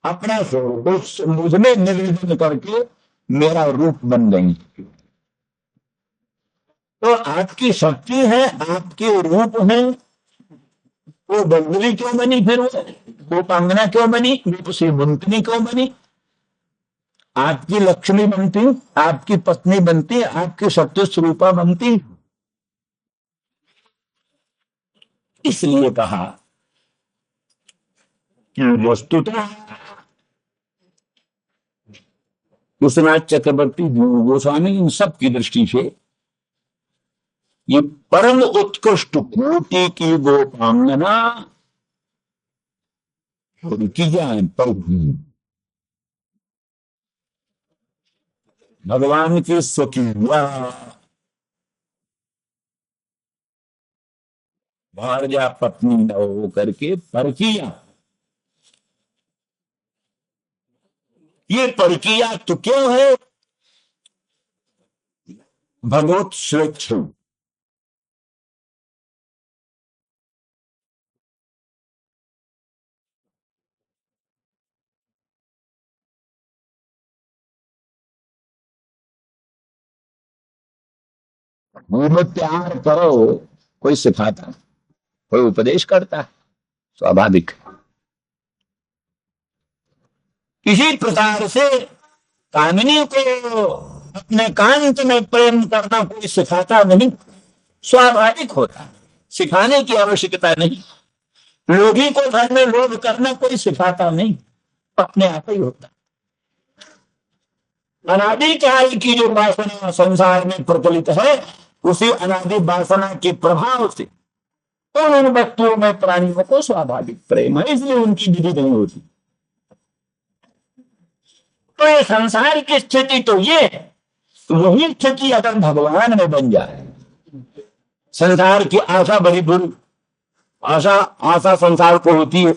अपना स्वरूप मुझमें निवेदन करके मेरा रूप बन गई। तो आपकी शक्ति है, आपके रूप है, वो बंदरी क्यों बनी? फिर वो पांगना क्यों बनी? रूपसी मंत्रिनी क्यों बनी? आपकी लक्ष्मी बनती, आपकी पत्नी बनती, आपकी सत्य स्वरूपा बनती। इसलिए कहा कि वस्तुतः विश्वनाथ चक्रवर्ती गोस्वामी इन सब की दृष्टि से ये परम उत्कृष्ट कोटि की गोपांगना की जाए पर भगवान की स्वकीया भारजा पत्नी न हो करके परकिया। ये परकिया तो क्यों है? भगवत स्वेच्छ। मुंह प्यार करो, कोई सिखाता, कोई उपदेश करता, स्वाभाविक। इसी प्रकार से कामिनी को अपने कांत में प्रेम करना कोई सिखाता नहीं, स्वाभाविक होता, सिखाने की आवश्यकता नहीं। लोभी को धन में लोभ करना कोई सिखाता नहीं, अपने आप ही होता। अनादि काल की जो वासना संसार में प्रचलित है, उसी अनादि वासना के प्रभाव से उन वस्तुओं में प्राणियों को स्वाभाविक प्रेम है, इसलिए उनकी विधि नहीं होती। तो ये संसार की स्थिति तो ये है, वही स्थिति अगर भगवान में बन जाए। संसार की आशा बड़ी बुरी आशा, आशा संसार को होती है,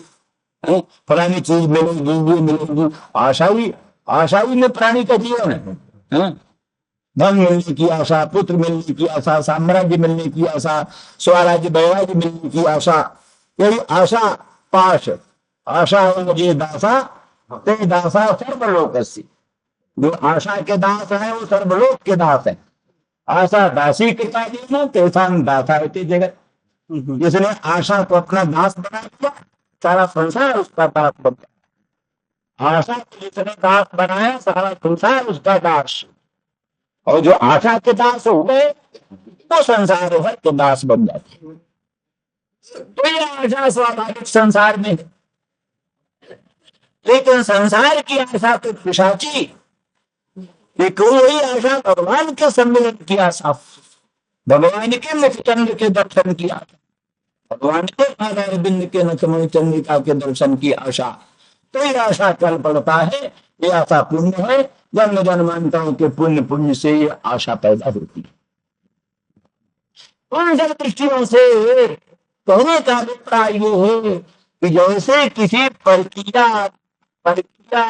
फलानी चीज मिलेगी, मिलेगी, आशाई में प्राणी का जीवन है। धन मिलने की आशा, पुत्र मिलने की आशा, साम्राज्य मिलने की आशा, स्वराज्य वैराज्य मिलने की आशा, यही आशा पाश। आशा मुझे दासा ते दासा सर्वलोकस्य। जो आशा के दास है वो सर्वलोक के दास है। आशा दासी कृपा देना तेसा दासा होती जगत। जिसने आशा को अपना दास बना दिया, सारा संसार उसका दास बन गया। आशा को जिसने दास बनाया, सारा संसार उसका दास। और जो आशा के दास हो गए, वो संसार है तो दास बन जाते। तो ये आशा स्वाभाविक संसार में है, लेकिन संसार की आशा तो पिशाची, एक वही आशा भगवान के सम्मिलन की आशा, भगवान के मुखचंद्र के दर्शन की आशा, भगवान के आधार बिंद के नखमणि चंद्रिका के दर्शन की आशा। तो ये आशा चल पड़ता है, ये आशा पुण्य है। जन्म जन्मांतरों के पुण्य से ये आशा पैदा होती है। उन सब दृष्टियों से कहने का अभिप्राय ये है कि जैसे किसी परकिया परकिया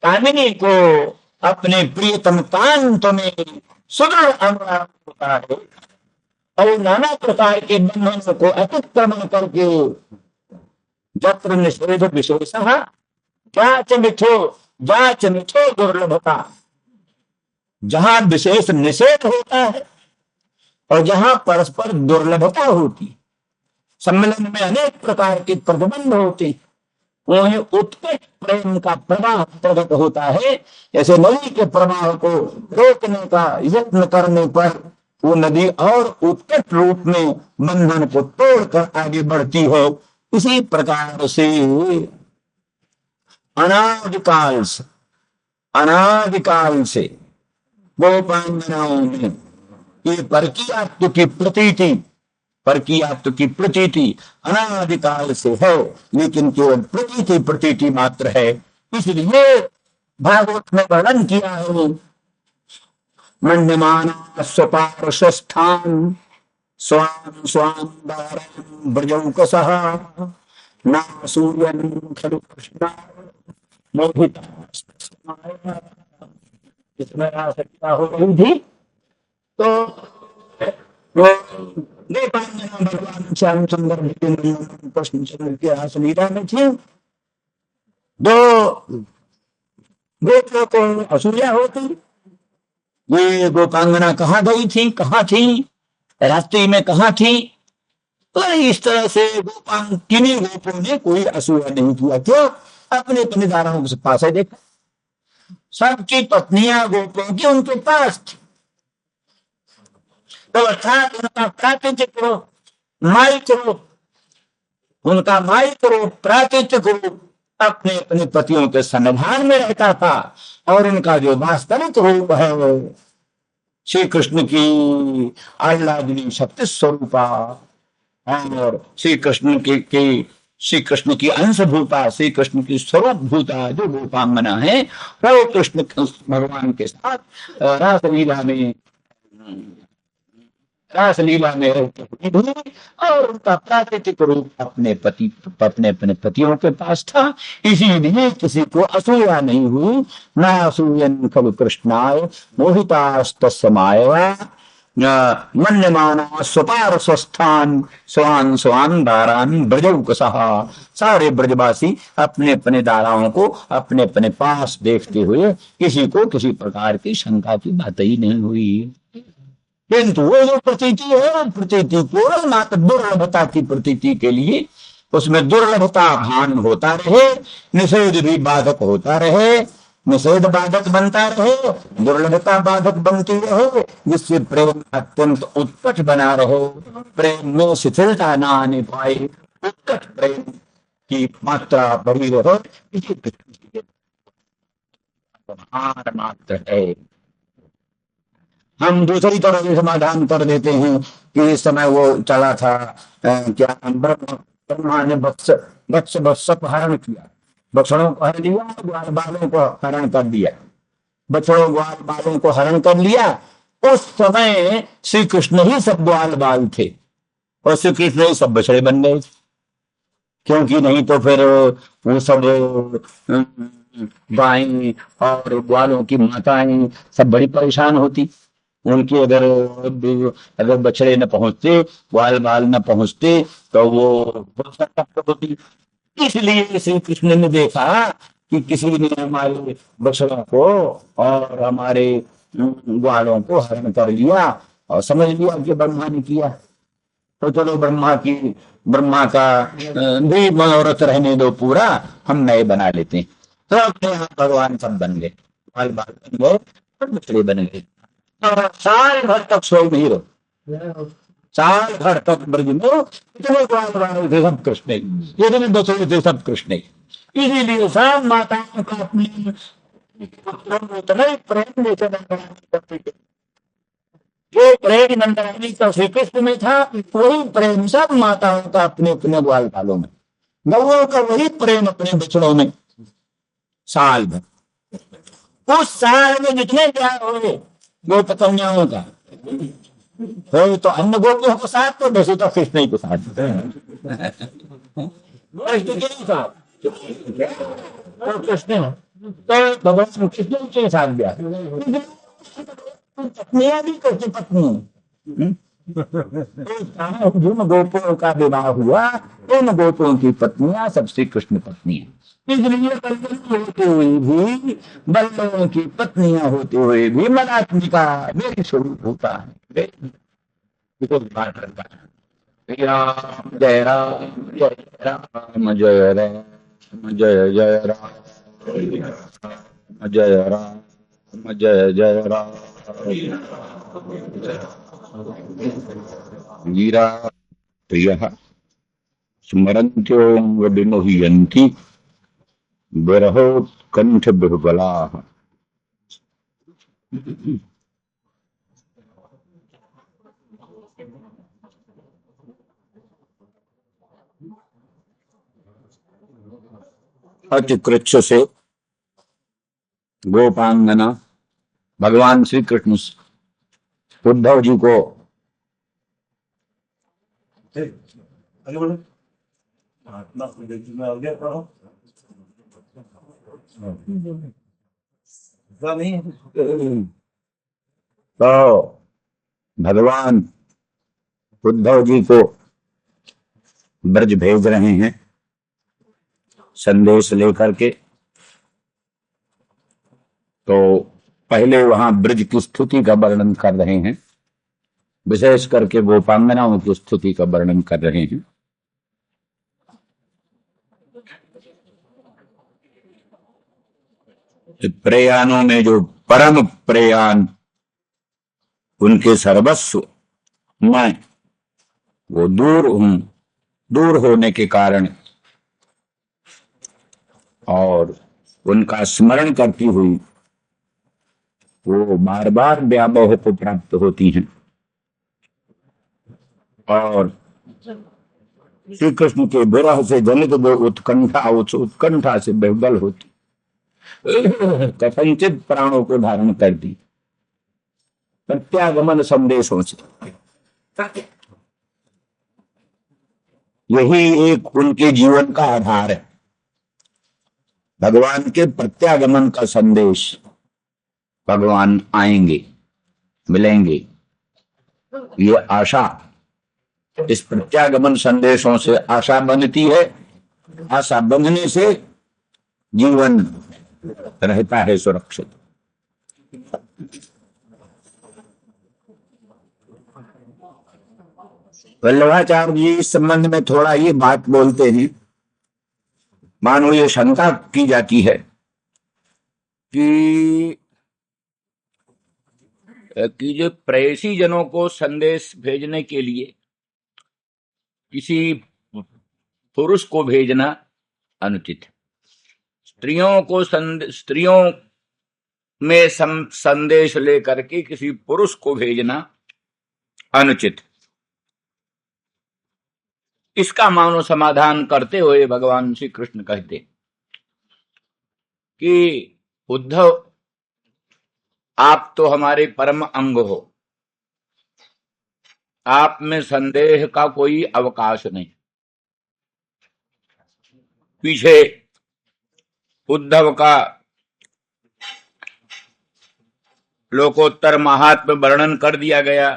कामिनी को अपने प्रियतम कांत में सुदृढ़ अनुराग होता है और नाना प्रकार के बंधनों को अतिक्रमण करके जत्र निषेध विशेष जाच मिथो दुर्लभता, जहां विशेष निषेध होता है और जहां परस्पर दुर्लभता होती, सम्मेलन में अनेक प्रकार के प्रतिबंध होते, वहीं उत्कट प्रेम का प्रवाह प्रकट होता है। जैसे नदी के प्रवाह को रोकने का यत्न करने पर वो नदी और उत्कट रूप में बंधन को तोड़कर आगे बढ़ती है। इसी प्रकार से अनादिकाल से गोपांगनाओं में ये परकीयात्व की प्रतीति अनादिकाल से है, लेकिन केवल प्रतीति मात्र है। इसलिए भागवत में वर्णन किया है, मन्यमान स्वपार्श्वस्थान स्वाम स्वाम दारं ब्रजौकसः न सूर्यं खलु कृष्णा मोहिता। इसमें आसक्ता हो रही थी तो भगवान श्याम सुंदर कृष्णचंद्र के आसलीला में थी। दो गोपियों को असूया होती, ये गोपांगना कहाँ गई थी, कहाँ थी, रात्रि में कहाँ थी। और इस तरह से किन्हीं गोपों ने कोई असूया नहीं किया। क्यों? अपने अपने दाराओं के पास है। देखा, सबकी पत्नियां गोपों की उनके पास थी। तो अर्थात उनका प्राकृतिक रूप माइक रूप, उनका माइक रूप प्राकृतिक रूप अपने अपने पतियों के सन्निधान में रहता था। और इनका जो वास्तविक रूप है वो श्री कृष्ण की आह्लादिनी शक्ति स्वरूपा और श्री कृष्ण की अंशभूता, श्री कृष्ण की स्वरूप भूता जो गोपांगना है, वो कृष्ण भगवान के साथ रासलीला में रहती हुई और उनका प्राकृतिक रूप अपने पतियों के पास था। इसीलिए किसी को असूया नहीं हुई। न असूयन खलु कृष्णाय मोहितास्तस्य मायया मन्यमाना स्वपार्श्वस्थान स्वान स्वान दारान ब्रजौकसः। सारे ब्रजवासी अपने अपने दाराओं को अपने अपने पास देखते हुए किसी को किसी प्रकार की शंका की बात ही नहीं हुई। किंतु वो जो प्रतीति है, प्रतीति केवल मात्र दुर्लभता की प्रतीति के लिए, उसमें दुर्लभता भान होता रहे, निषेध भी बाधक होता रहे, निषेध बाधक बनता रहे, दुर्लभता बाधक बनती रहे, जिससे प्रेम अत्यंत उत्कट बना रहे, प्रेम में शिथिलता न आने पाए, उत्कट प्रेम की मात्रा बढ़ी रहे। इसी मात्र है। हम दूसरी तरह से समाधान कर देते हैं कि इस समय वो चला था क्या ब्रह्मा ने वत्स हरण किया, बछड़ों को हरण लिया, ग्वाल बालों को हरण कर दिया, बछड़ों ग्वाल बालों को हरण कर लिया। उस समय श्री कृष्ण ही सब ग्वाल बाल थे और श्री कृष्ण ही सब बछड़े बन गए, क्योंकि नहीं तो फिर वो सब गायें और ग्वालों की माताएं सब बड़ी परेशान होती। उनकी अगर बछड़े न पहुंचते, ग्वाल बाल न पहुंचते तो वो होती। इसलिए श्री कृष्ण ने देखा कि किसी ने हमारे बछड़ों को और हमारे ग्वालों को हरण कर लिया और समझ लिया कि ब्रह्मा ने किया, तो चलो ब्रह्मा का भी मनोरथ रहने दो पूरा, हम नए बना लेते हैं। तो अपने यहाँ भगवान सब बन गए, ग्वाल बाल बन गए और बछड़े बन गए। साल भर तक सोए नहीं रहो, साल भर तक ब्रज में इतने ग्वाल थे सब कृष्ण, इतने बछड़े थे सब कृष्ण। इसीलिए सब माताओं का अपने उतना ही प्रेम जैसे जो प्रेम नंदरानी का श्री कृष्ण में था, वही प्रेम सब माताओं का अपने अपने ग्वाल बालों में, गौओं का वही प्रेम अपने बछड़ों में। साल भर, उस साल में जितने प्यार हुए गोपकन्याओं का, हो तो अन्य गोपियों को साथ, तो वैसे तो कृष्ण ही को साथ कृष्ण के साथ, तो कृष्ण तो भगवान कृष्ण के साथ गया। पत्नियां भी कृष्ण पत्नी हैं। तो जिन गोपों का विवाह हुआ उन गोपों की पत्नियां सब श्री कृष्ण पत्नी है। इसलिए कल्याणी होते हुए भी, बल्लभों की पत्नियां होते हुए भी मनात्मिका मेरी स्वरूप होता है। बात करता है राम जय राम जय राम जय राम जय जय राम जय राम जय जय राम वीरा प्रिय स्मरन्त्यो विमुह्यन्ति विरहोत्कण्ठ बिह्वला। अतिकृच्छ से गोपांगना भगवान श्री कृष्ण उद्धव जी को तो भगवान उद्धव जी को ब्रज भेज रहे हैं संदेश लेकर के। तो पहले वहां ब्रज की स्तुति का वर्णन कर रहे हैं, विशेष करके गोपांगनाओं की स्तुति का वर्णन कर रहे हैं। प्रयाणों में जो परम प्रयाण उनके सर्वस्व मैं वो दूर हूं, दूर होने के कारण और उनका स्मरण करती हुई वो बार बार व्यामोह को प्राप्त होती हैं और श्री कृष्ण के विरह से जनित वो उत्कंठा, उस उत्कंठा से बेबल होती, कथनचित प्राणों को धारण कर दी प्रत्यागमन संदेशों से। यही एक उनके जीवन का आधार है, भगवान के प्रत्यागमन का संदेश। भगवान आएंगे, मिलेंगे, ये आशा, इस प्रत्यागमन संदेशों से आशा बनती है। आशा बनने से जीवन रहता है सुरक्षित। वल्लभाचार्य जी इस संबंध में थोड़ा ये बात बोलते हैं। मानो ये शंका की जाती है कि जो प्रेयसी जनों को संदेश भेजने के लिए किसी पुरुष को भेजना अनुचित है, स्त्रियों में संदेश लेकर के किसी पुरुष को भेजना अनुचित। इसका मानो समाधान करते हुए भगवान श्री कृष्ण कहते कि उद्धव, आप तो हमारे परम अंग हो, आप में संदेह का कोई अवकाश नहीं। पीछे उद्धव का लोकोत्तर महात्म्य वर्णन कर दिया गया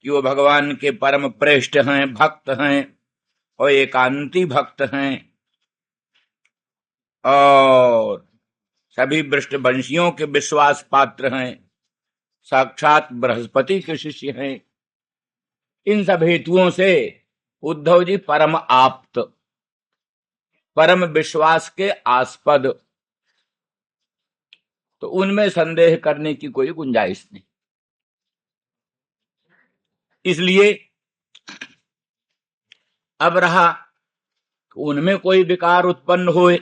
कि वो भगवान के परम प्रेष्ठ हैं, भक्त हैं और एकांती भक्त हैं और सभी वृष्णवंशियों के विश्वास पात्र हैं, साक्षात बृहस्पति के शिष्य हैं। इन सब हेतुओं से उद्धव जी परम आप्त, परम विश्वास के आस्पद, तो उनमें संदेह करने की कोई गुंजाइश नहीं। इसलिए अब रहा उनमें कोई विकार उत्पन्न होए,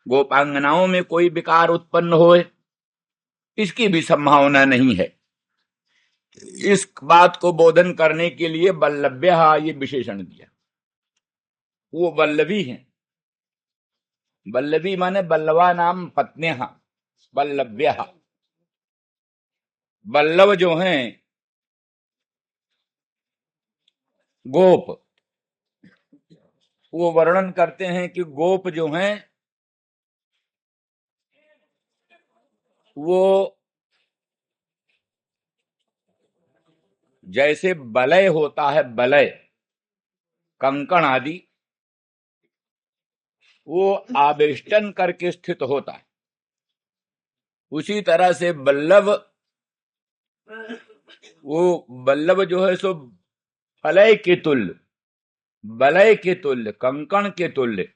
गोपांगनाओं में कोई विकार उत्पन्न होए, इसकी भी संभावना नहीं है। इस बात को बोधन करने के लिए वल्लभ्य ये विशेषण दिया। वो वल्लभी हैं, वल्लभी माने वल्लभा नाम पत्न्यः, वल्लभ्य। वल्लभ जो हैं गोप, वो वर्णन करते हैं कि गोप जो हैं वो जैसे बलय होता है, बलय कंकण आदि, वो आवेष्टन करके स्थित होता है, उसी तरह से बल्लभ, वो बल्लभ जो है सो फलय के तुल्य, बलय के तुल्य, कंकण के तुल्य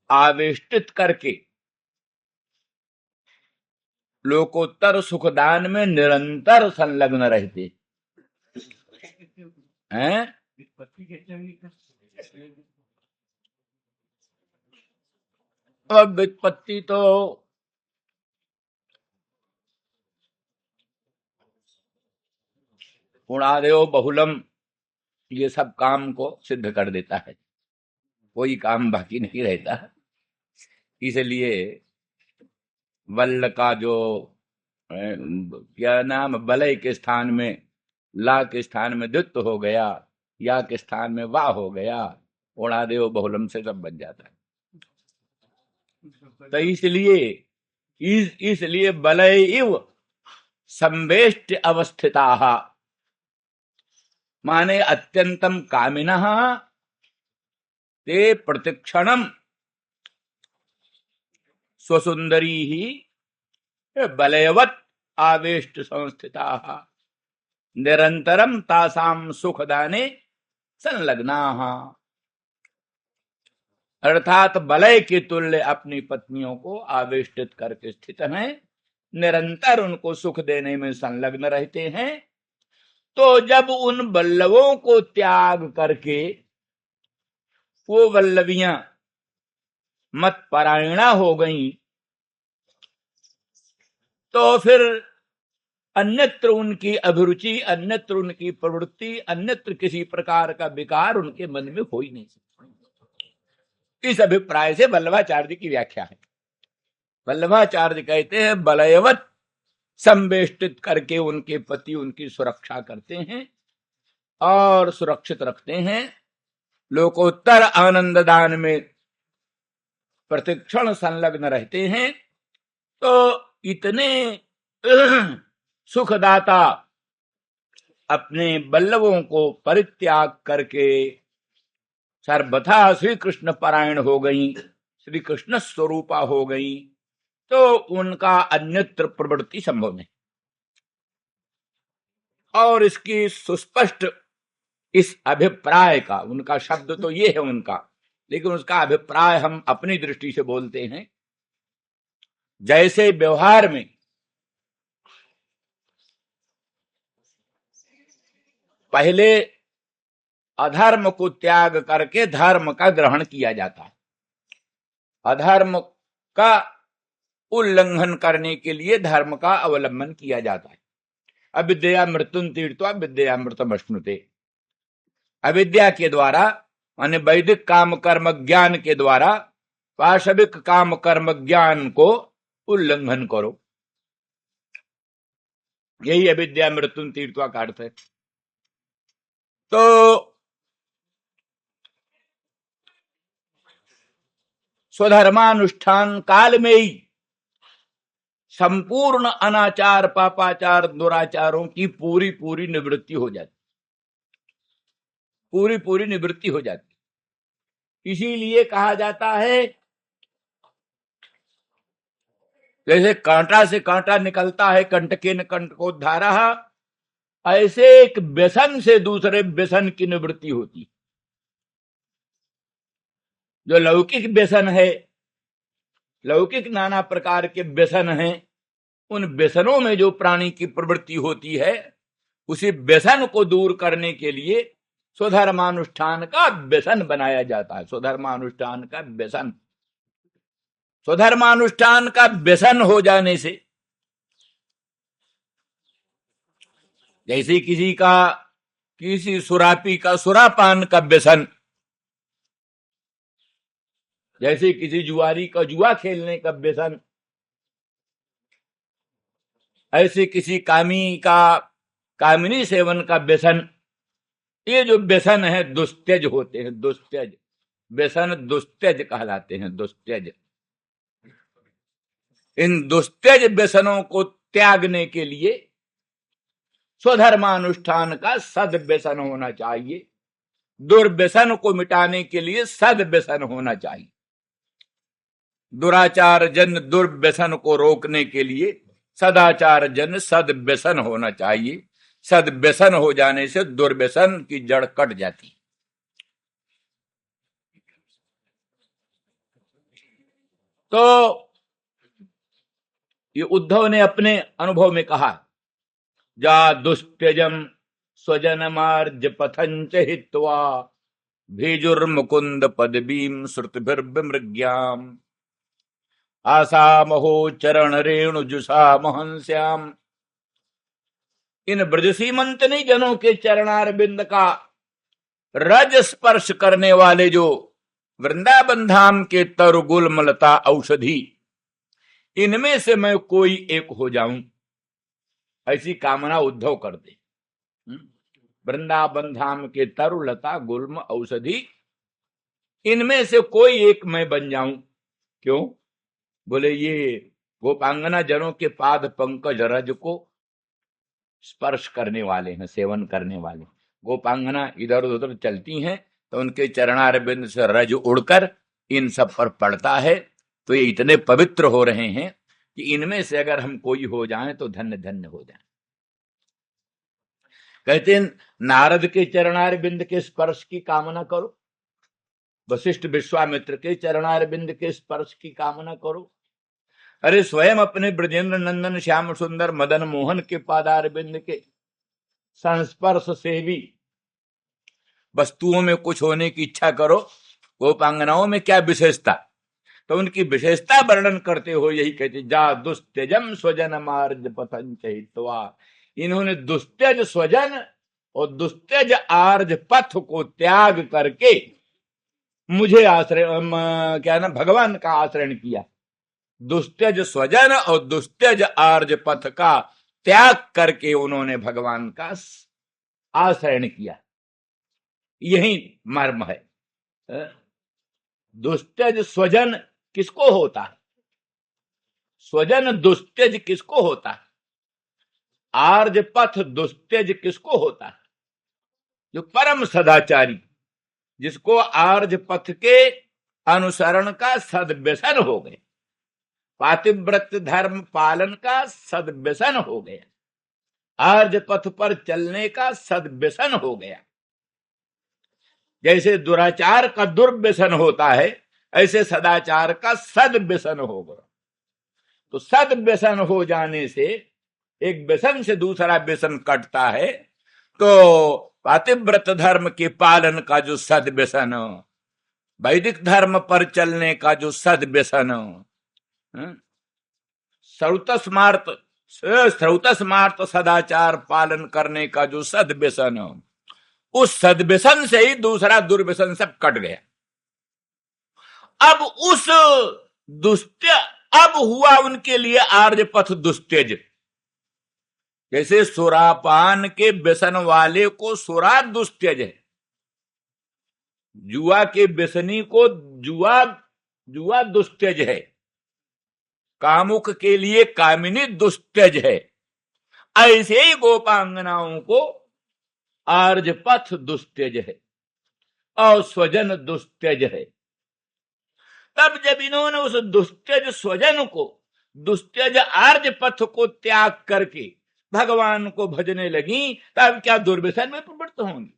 आवेष्टित करके लोकोत्तर सुखदान में निरंतर संलग्न रहते हैं। अब वित्पत्ति तो गुणादेव बहुलम ये सब काम को सिद्ध कर देता है, कोई काम बाकी नहीं रहता। इसलिए वल्ल का जो क्या नाम, बलय के स्थान में ला के स्थान में द्वित्व हो गया, या के स्थान में वाह हो गया, गुणादेव बहुलम से सब बन जाता है। तो इसलिए बलय इव संवेष्ट अवस्थिता, माने अत्यंतम कामिनः ते प्रतिक्षणम स्वसुंदरी ही बलयवत आवेष्ट संस्थिता निरंतरम तासाम सुखदाने संलग्नाः, अर्थात बलय के तुल्य अपनी पत्नियों को आवेष्टित करके स्थित हैं, निरंतर उनको सुख देने में संलग्न रहते हैं। तो जब उन बल्लभों को त्याग करके वो वल्लभियां मत परायणा हो गईं, तो फिर अन्यत्र उनकी अभिरुचि, अन्यत्र उनकी प्रवृत्ति, अन्यत्र किसी प्रकार का विकार उनके मन में हो ही नहीं सकता। इस अभिप्राय से वल्लभाचार्य की व्याख्या है। वल्लभाचार्य कहते हैं बलयवत संवेष्टित करके उनके पति उनकी सुरक्षा करते हैं और सुरक्षित रखते हैं, लोकोत्तर आनंद दान में प्रतिक्षण संलग्न रहते हैं। तो इतने सुखदाता अपने बल्लभों को परित्याग करके सर्वथा श्री कृष्ण परायण हो गई, श्री कृष्ण स्वरूपा हो गई, तो उनका अन्यत्र प्रवृत्ति संभव नहीं। और इसकी सुस्पष्ट इस अभिप्राय का, उनका शब्द तो ये है उनका, लेकिन उसका अभिप्राय हम अपनी दृष्टि से बोलते हैं। जैसे व्यवहार में पहले अधर्म को त्याग करके धर्म का ग्रहण किया जाता है, अधर्म का उल्लंघन करने के लिए धर्म का अवलंबन किया जाता है। अविद्या मृत्युं तीर्त्वा विद्यामृतमश्नुते, अविद्या के द्वारा माने वैदिक काम कर्म ज्ञान के द्वारा पाशविक काम कर्म ज्ञान को उल्लंघन करो, यही अविद्या मृत्युं तीर्त्वा का अर्थ है। तो स्वधर्मानुष्ठान काल में ही संपूर्ण अनाचार, पापाचार, दुराचारों की पूरी पूरी निवृत्ति हो जाती, पूरी पूरी निवृत्ति हो जाती। इसीलिए कहा जाता है जैसे कांटा से कांटा निकलता है, कंटकेन कंटकोद्धारः, ऐसे एक व्यसन से दूसरे व्यसन की निवृत्ति होती। जो लौकिक व्यसन है, लौकिक नाना प्रकार के व्यसन हैं, उन व्यसनों में जो प्राणी की प्रवृत्ति होती है, उसी व्यसन को दूर करने के लिए स्वधर्मानुष्ठान का व्यसन बनाया जाता है। स्वधर्मानुष्ठान का व्यसन, स्वधर्मानुष्ठान का व्यसन हो जाने से, जैसे किसी सुरापी का सुरापान का व्यसन, जैसे किसी जुआरी का जुआ खेलने का व्यसन, ऐसे किसी कामिनी सेवन का व्यसन, ये जो व्यसन है दुस्त्यज होते हैं, दुस्त्यज व्यसन दुस्त्यज कहलाते हैं, दुस्त्यज। इन दुस्त्यज व्यसनों को त्यागने के लिए स्वधर्मानुष्ठान का सद्व्यसन होना चाहिए, दुर्व्यसन को मिटाने के लिए सद्व्यसन होना चाहिए। दुराचार जन दुर्व्यसन को रोकने के लिए सदाचार जन सद्व्यसन होना चाहिए। सद्व्यसन हो जाने से दुर्व्यसन की जड़ कट जाती। तो ये उद्धव ने अपने अनुभव में कहा, जा दुस्त्यजम स्वजनमार्ज पथंच हित्वा भेजुर्मुकुंद पदवीम श्रुतिभिर्विमृग्याम आसामहो चरण रेणु जुषा महंस्याम। इन ब्रजसीमंतनी जनों के चरणारविंद का रज स्पर्श करने वाले जो वृंदावन धाम के तरु गुलमलता औषधि, इनमें से मैं कोई एक हो जाऊं, ऐसी कामना उद्धव कर दे। वृंदावन धाम के तरु लता गुल्म औषधि, इनमें से कोई एक मैं बन जाऊं। क्यों? बोले ये गोपांगना जनों के पाद पंकज रज को स्पर्श करने वाले हैं, सेवन करने वाले। गोपांगना इधर उधर चलती हैं तो उनके चरणारविंद से रज उड़कर इन सब पर पड़ता है, तो ये इतने पवित्र हो रहे हैं कि इनमें से अगर हम कोई हो जाएं तो धन्य धन्य हो जाएं। कहते हैं नारद के चरणारविंद के स्पर्श की कामना करो, वशिष्ठ विश्वामित्र के चरणारविंद के स्पर्श की कामना करो। अरे स्वयं अपने ब्रजेंद्र नंदन श्याम सुंदर मदन मोहन के पादारविंद के संस्पर्श से भी वस्तुओं में कुछ होने की इच्छा करो। गोपांगनाओं में क्या विशेषता, तो उनकी विशेषता वर्णन करते हो यही कहते, जा दुस्त्यजम स्वजन मार्ज पथंच हित्वा। इन्होंने दुस्त्यज स्वजन और दुस्त्यज आर्ज पथ को त्याग करके मुझे आश्रय क्या ना भगवान का आश्रय किया। दुस्त्यज स्वजन और दुस्त्यज आर्ज पथ का त्याग करके उन्होंने भगवान का आश्रय किया। यही मर्म है। दुस्त्यज स्वजन किसको होता है? स्वजन दुस्त्यज किसको होता है? आर्ज पथ दुस्त्यज किसको होता है? जो परम सदाचारी, जिसको आर्ज पथ के अनुसरण का सद्व्यसन हो गए, पातिव्रत धर्म पालन का सद्व्यसन हो गया, आर्ज पथ पर चलने का सद्व्यसन हो गया। जैसे दुराचार का दुर्व्यसन होता है, ऐसे सदाचार का सद्व्यसन होगा। तो सद्व्यसन हो जाने से एक व्यसन से दूसरा व्यसन कटता है। तो पातिव्रत धर्म के पालन का जो सद्व्यसन, वैदिक धर्म पर चलने का जो सद्व्यसन, श्रौतस्मार्त सदाचार पालन करने का जो सद्व्यसन, उस सद्व्यसन से ही दूसरा दुर्व्यसन सब कट गया। अब उस अब हुआ उनके लिए आर्य पथ दुस्त्यज। जैसे सुरापान के व्यसन वाले को सुरा दुस्त्यज है, जुआ के व्यसनी को जुआ दुस्त्यज है, कामुक के लिए कामिनी दुस्त्यज है। ऐसे ही गोपांगनाओं को आर्ज पथ दुस्त्यज है और स्वजन दुस्त्यज है। तब जब इन्होंने उस दुस्त्यज स्वजन को, दुस्त्यज आर्ज पथ को त्याग करके भगवान को भजने लगी, तब क्या दुर्व्यसन में प्रवृत्त होंगी?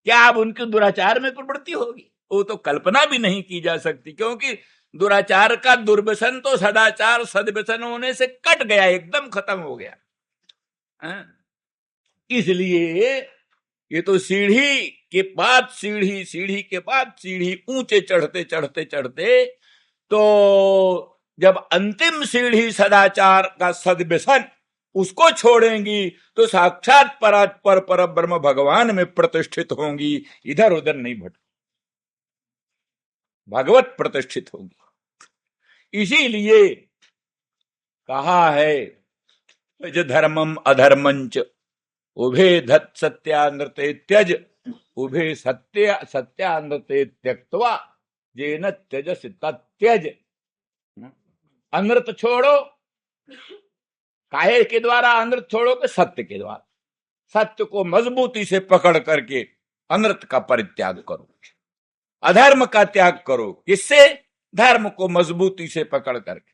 क्या अब उनके दुराचार में प्रवृत्ति होगी? वो तो कल्पना भी नहीं की जा सकती, क्योंकि दुराचार का दुर्व्यसन तो सदाचार सद्व्यसन होने से कट गया, एकदम खत्म हो गया। इसलिए ये तो सीढ़ी के बाद सीढ़ी, सीढ़ी के बाद सीढ़ी, ऊंचे चढ़ते चढ़ते चढ़ते तो जब अंतिम सीढ़ी सदाचार का सद्व्यसन, उसको छोड़ेंगी तो साक्षात परात्पर पर ब्रह्म भगवान में प्रतिष्ठित होंगी, इधर उधर नहीं भटक, भगवत प्रतिष्ठित होंगी। इसीलिए कहा है धर्मम अधर्मंच उभे धत सत्यानृते त्यज उभे सत्य सत्यानृते त्यक्त्वा जेन त्यजसि तत्यज। अनृत छोड़ो, काहे के द्वारा अनृत छोड़ोगे? सत्य के द्वारा। सत्य को मजबूती से पकड़ करके अनृत का परित्याग करो, अधर्म का त्याग करो। किससे? धर्म को मजबूती से पकड़ करके,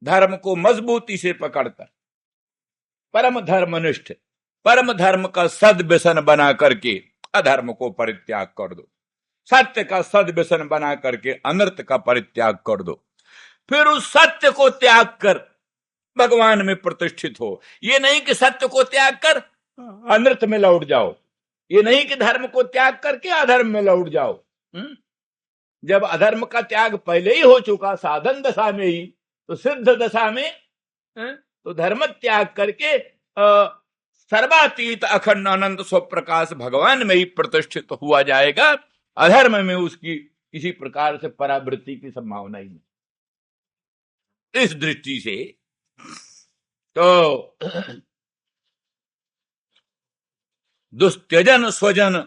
धर्म को मजबूती से पकड़कर परम धर्मनिष्ठ, परम धर्म का सद व्यसन बना करके अधर्म को परित्याग कर दो, सत्य का सद व्यसन बना करके अनर्थ का परित्याग कर दो। फिर उस सत्य को त्याग कर भगवान में प्रतिष्ठित हो। ये नहीं कि सत्य को त्याग कर अनर्थ में लौट जाओ, ये नहीं कि धर्म को त्याग करके अधर्म में लौट जाओ। जब अधर्म का त्याग पहले ही हो चुका साधन दशा में ही, तो सिद्ध दशा में तो धर्म त्याग करके सर्वातीत अखंड अनंत स्वप्रकाश भगवान में ही प्रतिष्ठित हुआ जाएगा। अधर्म में उसकी किसी प्रकार से परावृत्ति की संभावना ही नहीं। इस दृष्टि से तो दुस्त्यजन स्वजन,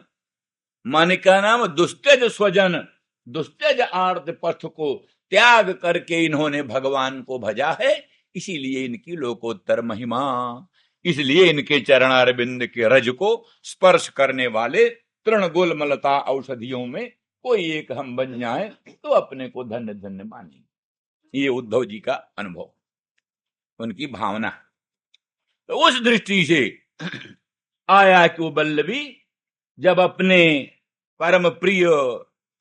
माने का नाम दुस्त्यज स्वजन, दुस्त्यज आर्त पथ को त्याग करके इन्होंने भगवान को भजा है। इसीलिए इनकी लोकोत्तर महिमा, इसलिए इनके चरणारविंद के रज को स्पर्श करने वाले तृण गुलमलता औषधियों में कोई एक हम बन जाए तो अपने को धन्य धन्य मानेंगे। ये उद्धव जी का अनुभव, उनकी भावना। तो उस दृष्टि से आया कि वो बल्लभी जब अपने परम प्रिय,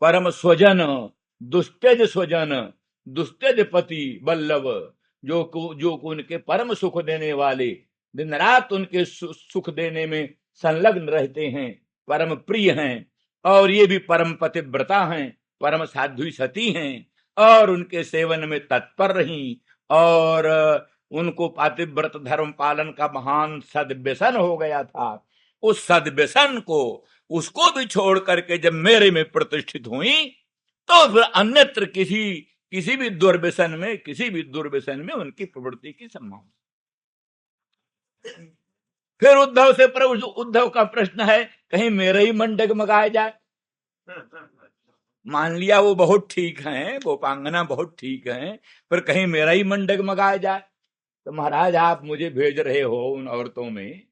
परम स्वजन, दुस्त्यज स्वजन, दुस्त्यज पति बल्लभ, जो को उनके परम सुख देने वाले, दिन रात उनके सुख देने में संलग्न रहते हैं, परम प्रिय हैं, और ये भी परम पतिव्रता हैं, परम साध्वी सती हैं, और उनके सेवन में तत्पर रही, और उनको पातिव्रत धर्म पालन का महान सद्व्यसन हो गया था। उस सद्व्यसन को, उसको भी छोड़ करके जब मेरे में प्रतिष्ठित हुई, तो फिर अन्यत्र किसी भी दुर्व्यसन में, किसी भी दुर्व्यसन में उनकी प्रवृत्ति की संभावना। फिर उद्धव से उद्धव का प्रश्न है, कहीं मेरा ही मन डगमगाया जाए। मान लिया वो बहुत ठीक हैं, गोपांगना बहुत ठीक हैं, पर कहीं मेरा ही मन डगमगाया जाए। तो महाराज आप मुझे भेज रहे हो उन औरतों में,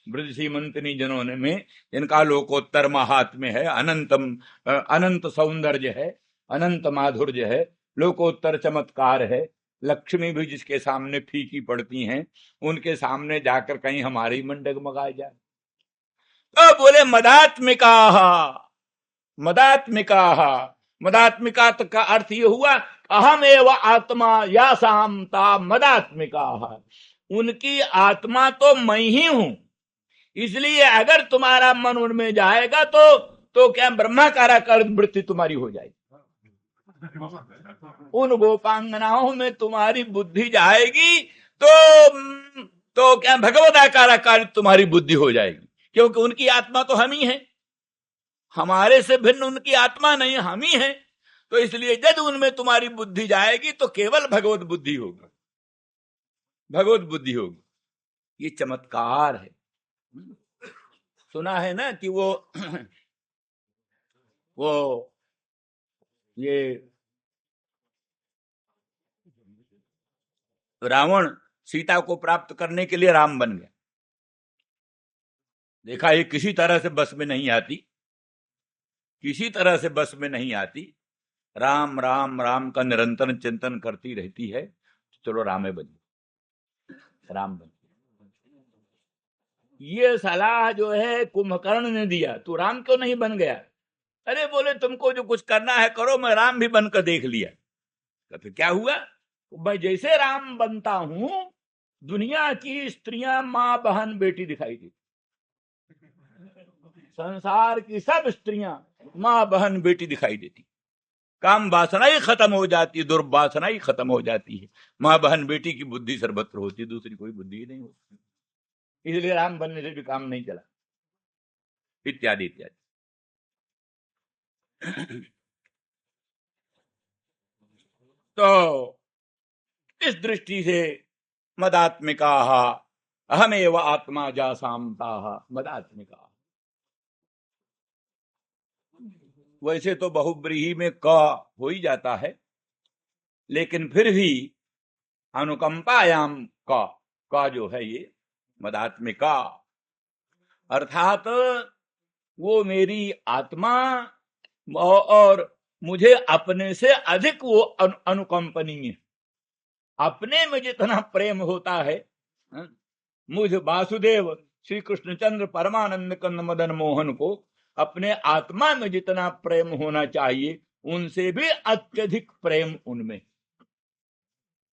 ब्रज सीमंतनी जनों में, जिनका लोकोत्तर महात्म्य है, अनंत सौंदर्य है, अनंत माधुर्य है, लोकोत्तर चमत्कार है, लक्ष्मी भी जिसके सामने फीकी पड़ती हैं, उनके सामने जाकर कहीं हमारी मन डगमगाए जाए। तो बोले मदात्मिका, मदात्मिका, मदात्मिका का अर्थ ये हुआ अहम एव आत्मा या सामता मदात्मिका, उनकी आत्मा तो मैं ही हूं। इसलिए अगर तुम्हारा मन उनमें जाएगा तो क्या ब्रह्माकाराकार वृत्ति तुम्हारी हो जाएगी। उन गोपांगनाओं में तुम्हारी बुद्धि जाएगी तो क्या भगवदाकाराकार तुम्हारी बुद्धि हो जाएगी, क्योंकि उनकी आत्मा तो हम ही है, हमारे से भिन्न उनकी आत्मा नहीं, हम ही है। तो इसलिए यदि उनमें तुम्हारी बुद्धि जाएगी तो केवल भगवत बुद्धि होगी, भगवत बुद्धि होगी। ये चमत्कार है। सुना है ना कि वो ये रावण सीता को प्राप्त करने के लिए राम बन गया। देखा, ये किसी तरह से बस में नहीं आती, किसी तरह से बस में नहीं आती। राम राम राम का निरंतर चिंतन करती रहती है, चलो रामे बन, राम बन। ये सलाह जो है कुंभकर्ण ने दिया, तू राम क्यों नहीं बन गया? अरे बोले तुमको जो कुछ करना है करो, मैं राम भी बनकर देख लिया। तो फिर क्या हुआ? मैं जैसे राम बनता हूं, दुनिया की स्त्रियां माँ बहन बेटी दिखाई देती, संसार की सब स्त्रियां माँ बहन बेटी दिखाई देती, काम वासना ही खत्म हो जाती है, दुर्वासना ही खत्म हो जाती है। माँ बहन बेटी की बुद्धि सर्वत्र होती है, दूसरी कोई बुद्धि ही नहीं होती। इसलिए राम बनने से भी काम नहीं चला, इत्यादि इत्यादि। तो इस दृष्टि से मदात्मिका अहमेव आत्मा जासामता मदात्मिका। वैसे तो बहुब्रीही में क हो ही जाता है, लेकिन फिर भी अनुकंपायाम का जो है ये मदात्मिका, अर्थात वो मेरी आत्मा और मुझे अपने से अधिक वो अनुकंपनीय, अपने में जितना प्रेम होता है मुझ वासुदेव श्री कृष्णचंद्र परमानंद कंद मदन मोहन को अपने आत्मा में जितना प्रेम होना चाहिए उनसे भी अत्यधिक प्रेम उनमें,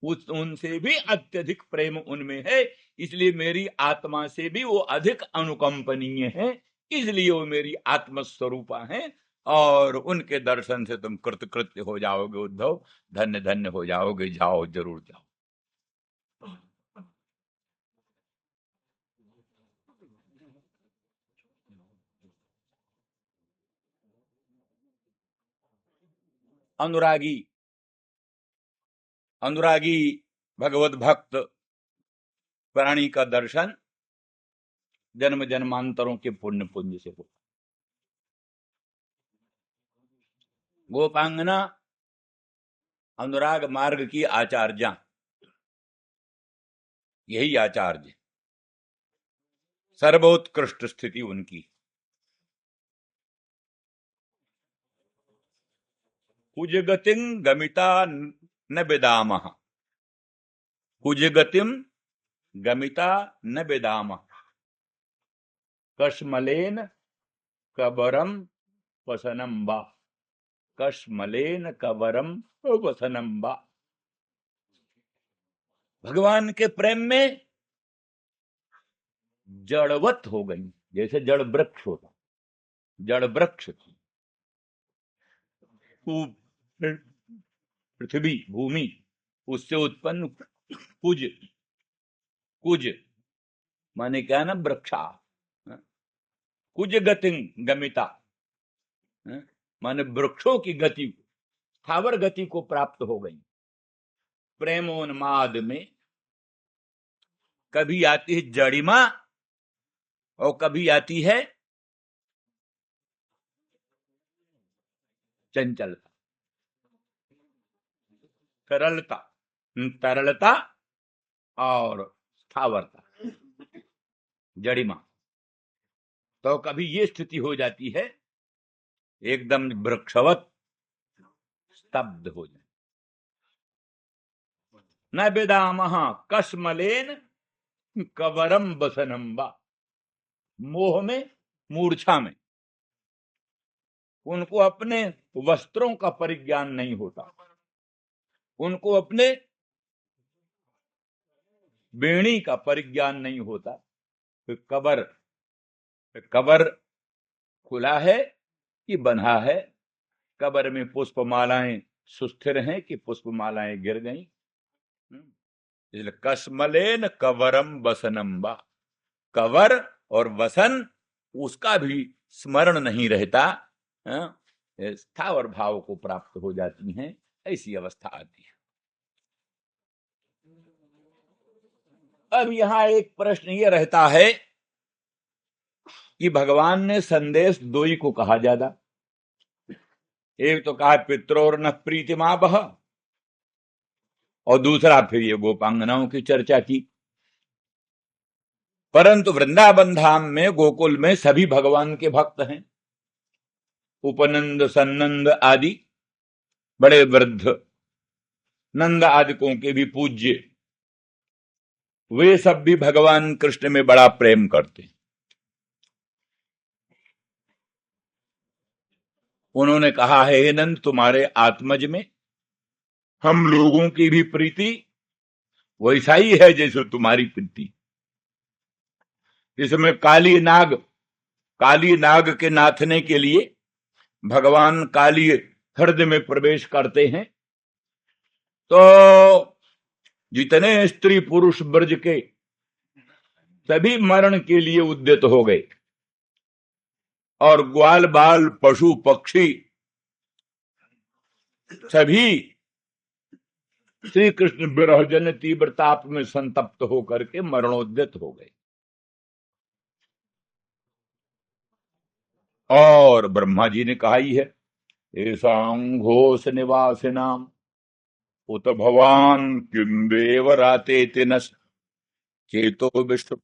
उनसे भी अत्यधिक प्रेम उनमें है। इसलिए मेरी आत्मा से भी वो अधिक अनुकंपनीय है, इसलिए वो मेरी आत्मस्वरूपा है। और उनके दर्शन से तुम कृतकृत्य हो जाओगे उद्धव, धन्य धन्य हो जाओगे। जाओ, जरूर जाओ। अनुरागी अनुरागी भगवत भक्त प्राणी का दर्शन जन्म जन्मांतरों के पुण्य पुंज से होता। गोपांगना अनुराग मार्ग की आचार्या, यही आचार्य, सर्वोत्कृष्ट स्थिति उनकी। कुजगतिं गमिता न विदामः, कुजगतिं गमिता न विदामः, कश्मलेन कबरम वसनम बा, कश्मलेन कबरम वसनम बा। भगवान के प्रेम में जड़वत हो गई, जैसे जड़ वृक्ष होता, जड़ वृक्ष पृथ्वी भूमि, उससे उत्पन्न कुज, कुज माने क्या ना, वृक्षा। कुज गति गमिता माने वृक्षों की गति, स्थावर गति को प्राप्त हो गई। प्रेमोन्माद में कभी आती है जड़िमा और कभी आती है चंचलता, तरलता, तरलता और स्थावरता, जड़िमा। तो कभी ये स्थिति हो जाती है एकदम वृक्षवत स्तब्ध हो जाए। न विदामः कश्मलेन कवरम बसनम्बा, मोह में, मूर्छा में उनको अपने वस्त्रों का परिज्ञान नहीं होता, उनको अपने बेणी का परिज्ञान नहीं होता। कबर, कबर खुला है कि बंधा है, कबर में पुष्पमालाएं सुस्थिर हैं कि पुष्पमालाएं गिर गईं। इसलिए कश्मलेन कवरम वसनम्बा, कवर और वसन उसका भी स्मरण नहीं रहता, स्थावर भाव को प्राप्त हो जाती हैं, ऐसी अवस्था आती है। अब यहां एक प्रश्न ये रहता है कि भगवान ने संदेश दो ही को कहा ज्यादा, एक तो कहा पित्रोर न प्रीतिमा बह, और दूसरा फिर ये गोपांगनाओं की चर्चा की। परंतु वृंदावन धाम में, गोकुल में सभी भगवान के भक्त हैं। उपनंद, सन्नंद आदि बड़े वृद्ध, नंद आदिकों के भी पूज्य, वे सब भी भगवान कृष्ण में बड़ा प्रेम करते हैं। उन्होंने कहा है, हे नंद, तुम्हारे आत्मज में हम लोगों की भी प्रीति वैसा ही है जैसे तुम्हारी प्रीति। इसमें काली नाग के नाथने के लिए भगवान काली हृदय में प्रवेश करते हैं, तो जितने स्त्री पुरुष ब्रज के सभी मरण के लिए उद्यत हो गए, और ग्वाल बाल पशु पक्षी सभी श्री कृष्ण विरहजन तीव्र ताप में संतप्त होकर के मरणोद्यत हो गए। और ब्रह्मा जी ने कहा ही है, ऐसां घोष निवासिनाम उत भवान किम देव राते तिनस चेतो विश्व